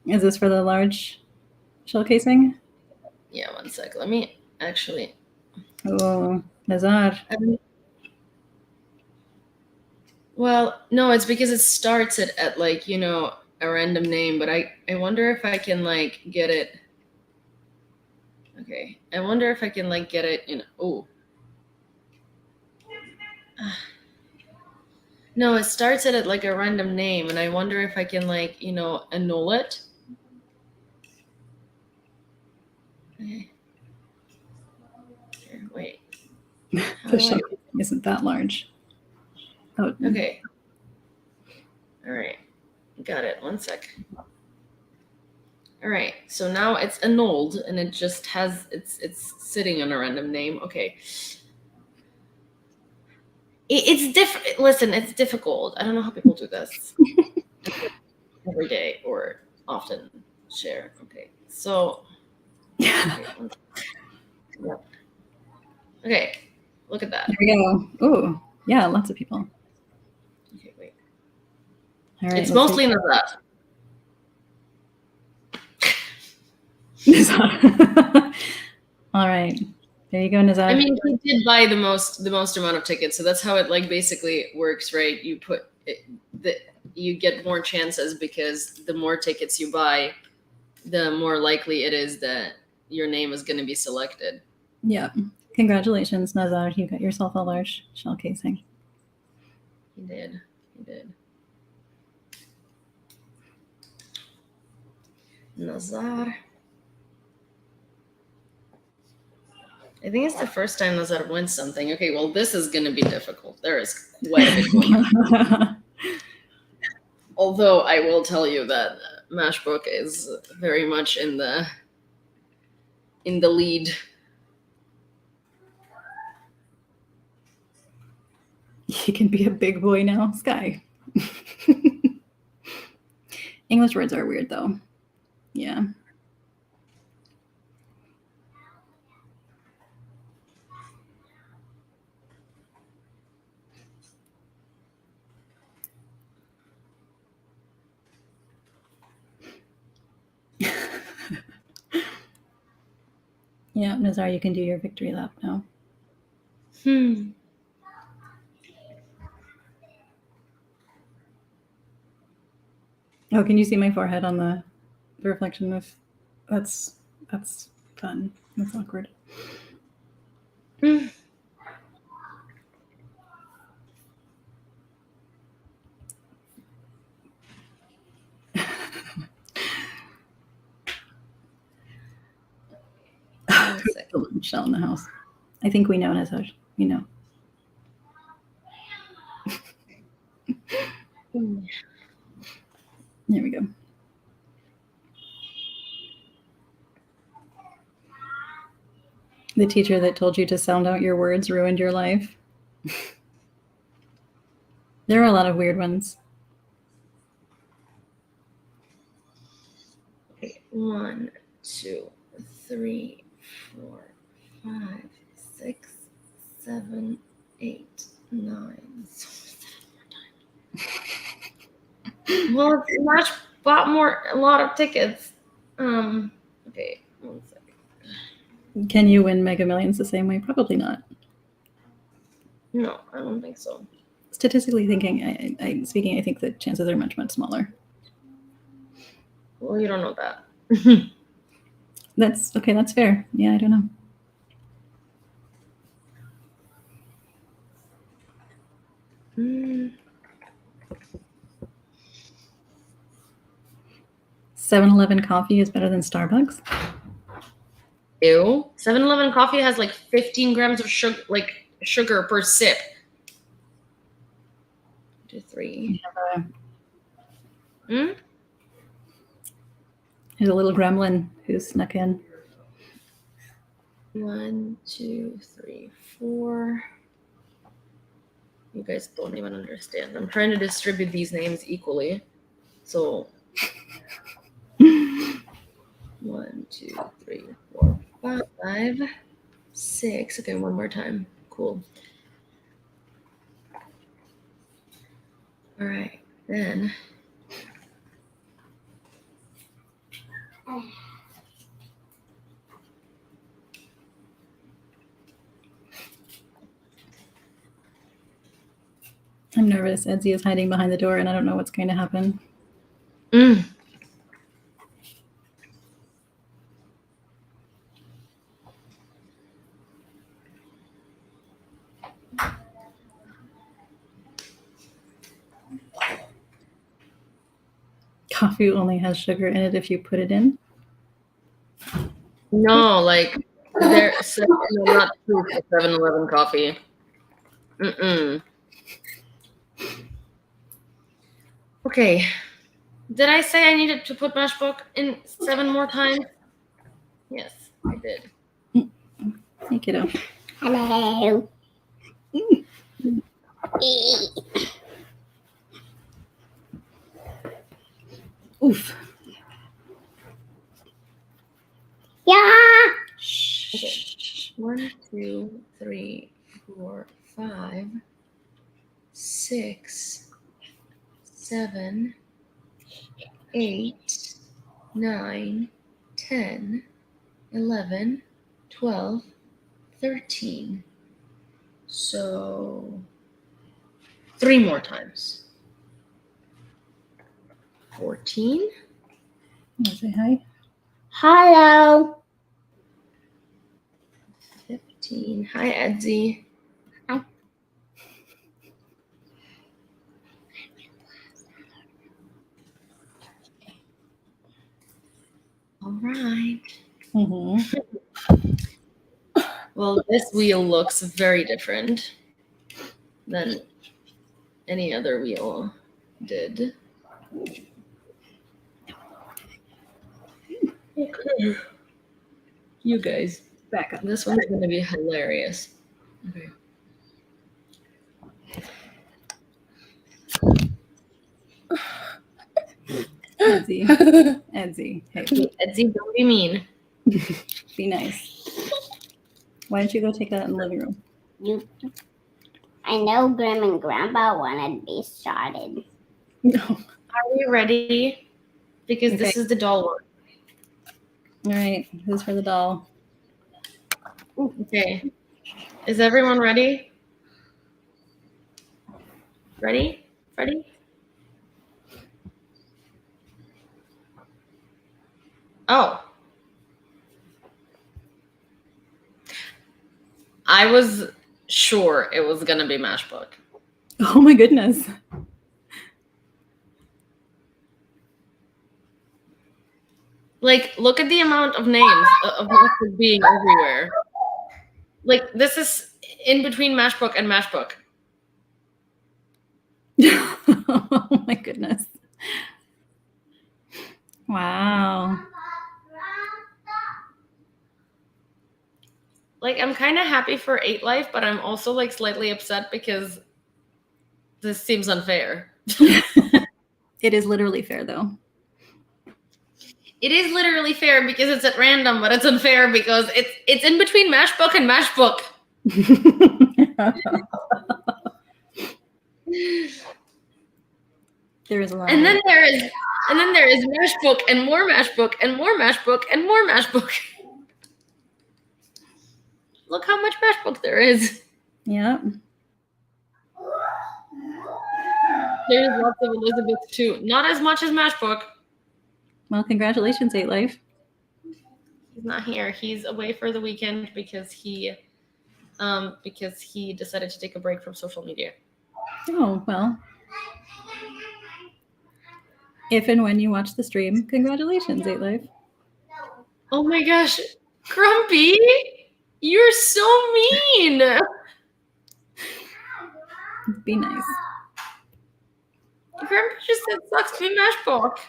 Speaker 1: Is this for the large shell casing?
Speaker 2: Yeah, one sec. Let me actually.
Speaker 1: Oh, Nazar.
Speaker 2: Well, no, it's because it starts at like, you know, a random name, but I wonder if I can like get it. Okay, I wonder if I can like get it in. Oh. No, it starts at like a random name, and I wonder if I can like, you know, annul it. Okay. Here, wait.
Speaker 1: The shell isn't that large. Oh.
Speaker 2: Okay. All right. Got it. One sec. All right. So now it's annulled, and it just has it's sitting on a random name. Okay. It's different. Listen, it's difficult. I don't know how people do this every day or often share. Okay. So. Okay. Look at that.
Speaker 1: There we go. Oh, yeah, lots of people.
Speaker 2: Okay, wait.
Speaker 1: All right,
Speaker 2: it's mostly in that.
Speaker 1: All right. There you go, Nazar.
Speaker 2: I mean, he did buy the most amount of tickets, so that's how it like basically works, right? You put you get more chances because the more tickets you buy, the more likely it is that your name is going to be selected.
Speaker 1: Yeah. Congratulations, Nazar. You got yourself a large shell casing.
Speaker 2: He did. He did. Nazar. I think it's the first time Nazar wins something. Okay, well, this is going to be difficult. There is quite a bit going on. Although I will tell you that Mashbook is very much in the lead.
Speaker 1: He can be a big boy now, Sky. English words are weird, though. Yeah. Yeah, Nazar, you can do your victory lap now. Oh, can you see my forehead on the reflection of that's fun. That's awkward. Shell in the house. I think we know, Nazar. We know. There we go. The teacher that told you to sound out your words ruined your life. There are a lot of weird ones.
Speaker 2: Okay, 1, 2, 3, 4, 5, 6, 7, 8, 9. Well, Match bought a lot of tickets. Okay, 1 second.
Speaker 1: Can you win Mega Millions the same way? Probably not.
Speaker 2: No, I don't think so.
Speaker 1: Statistically speaking, I think the chances are much, much smaller.
Speaker 2: Well, you don't know that.
Speaker 1: That's okay. That's fair. Yeah, I don't know.
Speaker 2: Mm.
Speaker 1: 7-Eleven coffee is better than Starbucks.
Speaker 2: Ew. 7-Eleven coffee has like 15 grams of sugar per sip. 2, 3. Hmm?
Speaker 1: There's a little gremlin who snuck in.
Speaker 2: 1, 2, 3, 4. You guys don't even understand. I'm trying to distribute these names equally. So 1, 2, 3, 4, 5, 6. Okay, one more time. Cool. All right, then.
Speaker 1: I'm nervous. Edsy is hiding behind the door, and I don't know what's going to happen.
Speaker 2: Mm.
Speaker 1: Coffee only has sugar in it if you put it in.
Speaker 2: No, like there's not true for 7-Eleven coffee. Mm-mm. Okay. Did I say I needed to put Mashbook in 7 more times? Yes, I did.
Speaker 1: Hey, kiddo.
Speaker 3: Hello.
Speaker 1: Oof.
Speaker 3: Yeah.
Speaker 1: Shh.
Speaker 2: 1, 2, 3, 4, 5, 6, 7, 8, 9, 10, 11, 12, 13. So 3 more times. 14.
Speaker 1: Wanna say hi?
Speaker 3: Hello.
Speaker 2: 15. Hi, Edsy.
Speaker 3: Hi.
Speaker 2: All right.
Speaker 1: Mm-hmm.
Speaker 2: Well, this wheel looks very different than any other wheel did. Okay. You guys,
Speaker 1: Back up.
Speaker 2: this one's going to be hilarious. Okay.
Speaker 1: Edsy. Edsy. Hey,
Speaker 2: Edsy, don't be mean.
Speaker 1: be nice. Why don't you go take that in the living room?
Speaker 3: I know Grim and Grandpa wanted to be started.
Speaker 1: No.
Speaker 2: Are we ready? Because this is the doll one.
Speaker 1: All right. This is for the doll.
Speaker 2: Okay. Is everyone ready? Ready? Ready? Oh. I was sure it was going to be Mashbook.
Speaker 1: Oh my goodness.
Speaker 2: Like, look at the amount of names of Mashbook being everywhere. Like, this is in between Mashbook and Mashbook.
Speaker 1: Oh my goodness. Wow.
Speaker 2: Like, I'm kind of happy for 8 Life, but I'm also like slightly upset because this seems unfair.
Speaker 1: It is literally fair though.
Speaker 2: It is literally fair because it's at random, but it's unfair because it's in between Mashbook and Mashbook.
Speaker 1: There is a lot.
Speaker 2: And then there is Mashbook and more Mashbook and more Mashbook and more Mashbook. Look how much Mashbook there is.
Speaker 1: Yeah.
Speaker 2: There's lots of Elizabeth too. Not as much as Mashbook.
Speaker 1: Well, congratulations, 8 Life.
Speaker 2: He's not here. He's away for the weekend because he decided to take a break from social media.
Speaker 1: Oh, well. If and when you watch the stream, congratulations, 8Life.
Speaker 2: Oh my gosh, Grumpy, you're so mean.
Speaker 1: Be nice.
Speaker 2: Grumpy just said sucks to be Mashbach.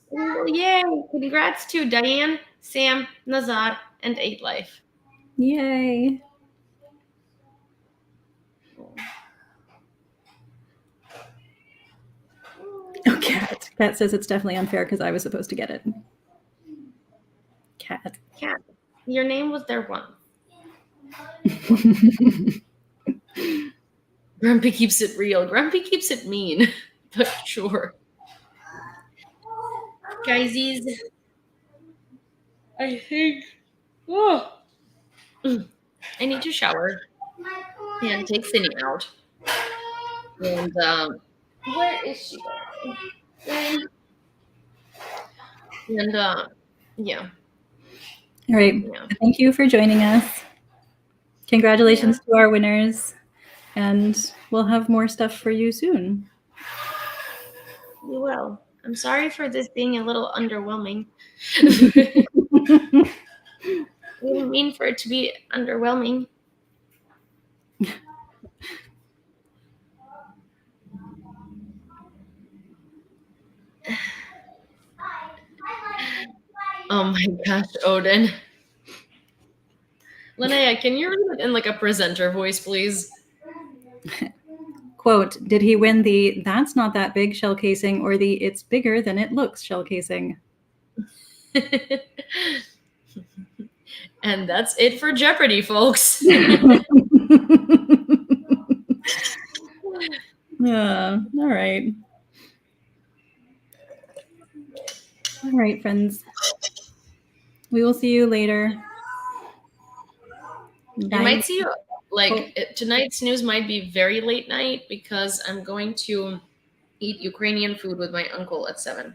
Speaker 2: Well, yay! Congrats to Diane, Sam, Nazar, and 8Life.
Speaker 1: Yay. Oh, Cat. Cat says it's definitely unfair because I was supposed to get it. Cat.
Speaker 2: Cat, your name was there once. Grumpy keeps it real. Grumpy keeps it mean, but sure. Guysies, I think. Oh, I need to shower and take Syni out. And where is she going? And yeah.
Speaker 1: All right.
Speaker 2: Yeah.
Speaker 1: Thank you for joining us. Congratulations to our winners. And we'll have more stuff for you soon.
Speaker 2: We will. I'm sorry for this being a little underwhelming. We didn't mean for it to be underwhelming. Oh my gosh, Odin. Linnea, can you read it in like a presenter voice, please?
Speaker 1: Quote, did he win the "that's not that big" shell casing or the "it's bigger than it looks" shell casing?
Speaker 2: And that's it for Jeopardy, folks.
Speaker 1: Yeah, all right. All right, friends. We will see you later.
Speaker 2: I might see you, tonight's news might be very late night because I'm going to eat Ukrainian food with my uncle at 7.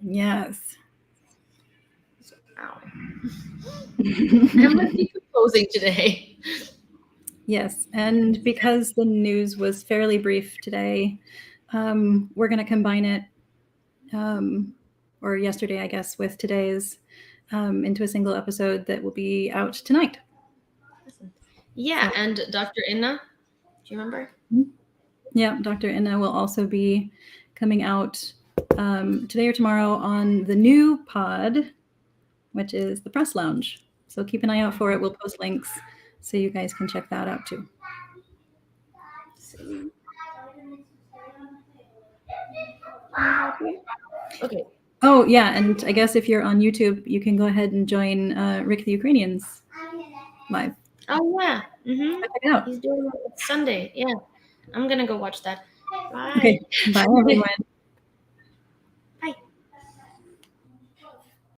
Speaker 1: Yes.
Speaker 2: Ow. I'm like decomposing today.
Speaker 1: Yes, and because the news was fairly brief today, we're going to combine it, or yesterday, I guess, with today's into a single episode that will be out tonight.
Speaker 2: Yeah, and Dr. Inna, do you remember?
Speaker 1: Yeah, Dr. Inna will also be coming out today or tomorrow on the new pod, which is the Press Lounge. So keep an eye out for it. We'll post links so you guys can check that out too.
Speaker 2: Okay.
Speaker 1: Oh, yeah, and I guess if you're on YouTube, you can go ahead and join Rick the Ukrainians live.
Speaker 2: Oh, yeah. Mm-hmm.
Speaker 1: Check it out.
Speaker 2: He's doing it Sunday. Yeah. I'm going to go watch that. Bye.
Speaker 1: Okay. Bye, everyone.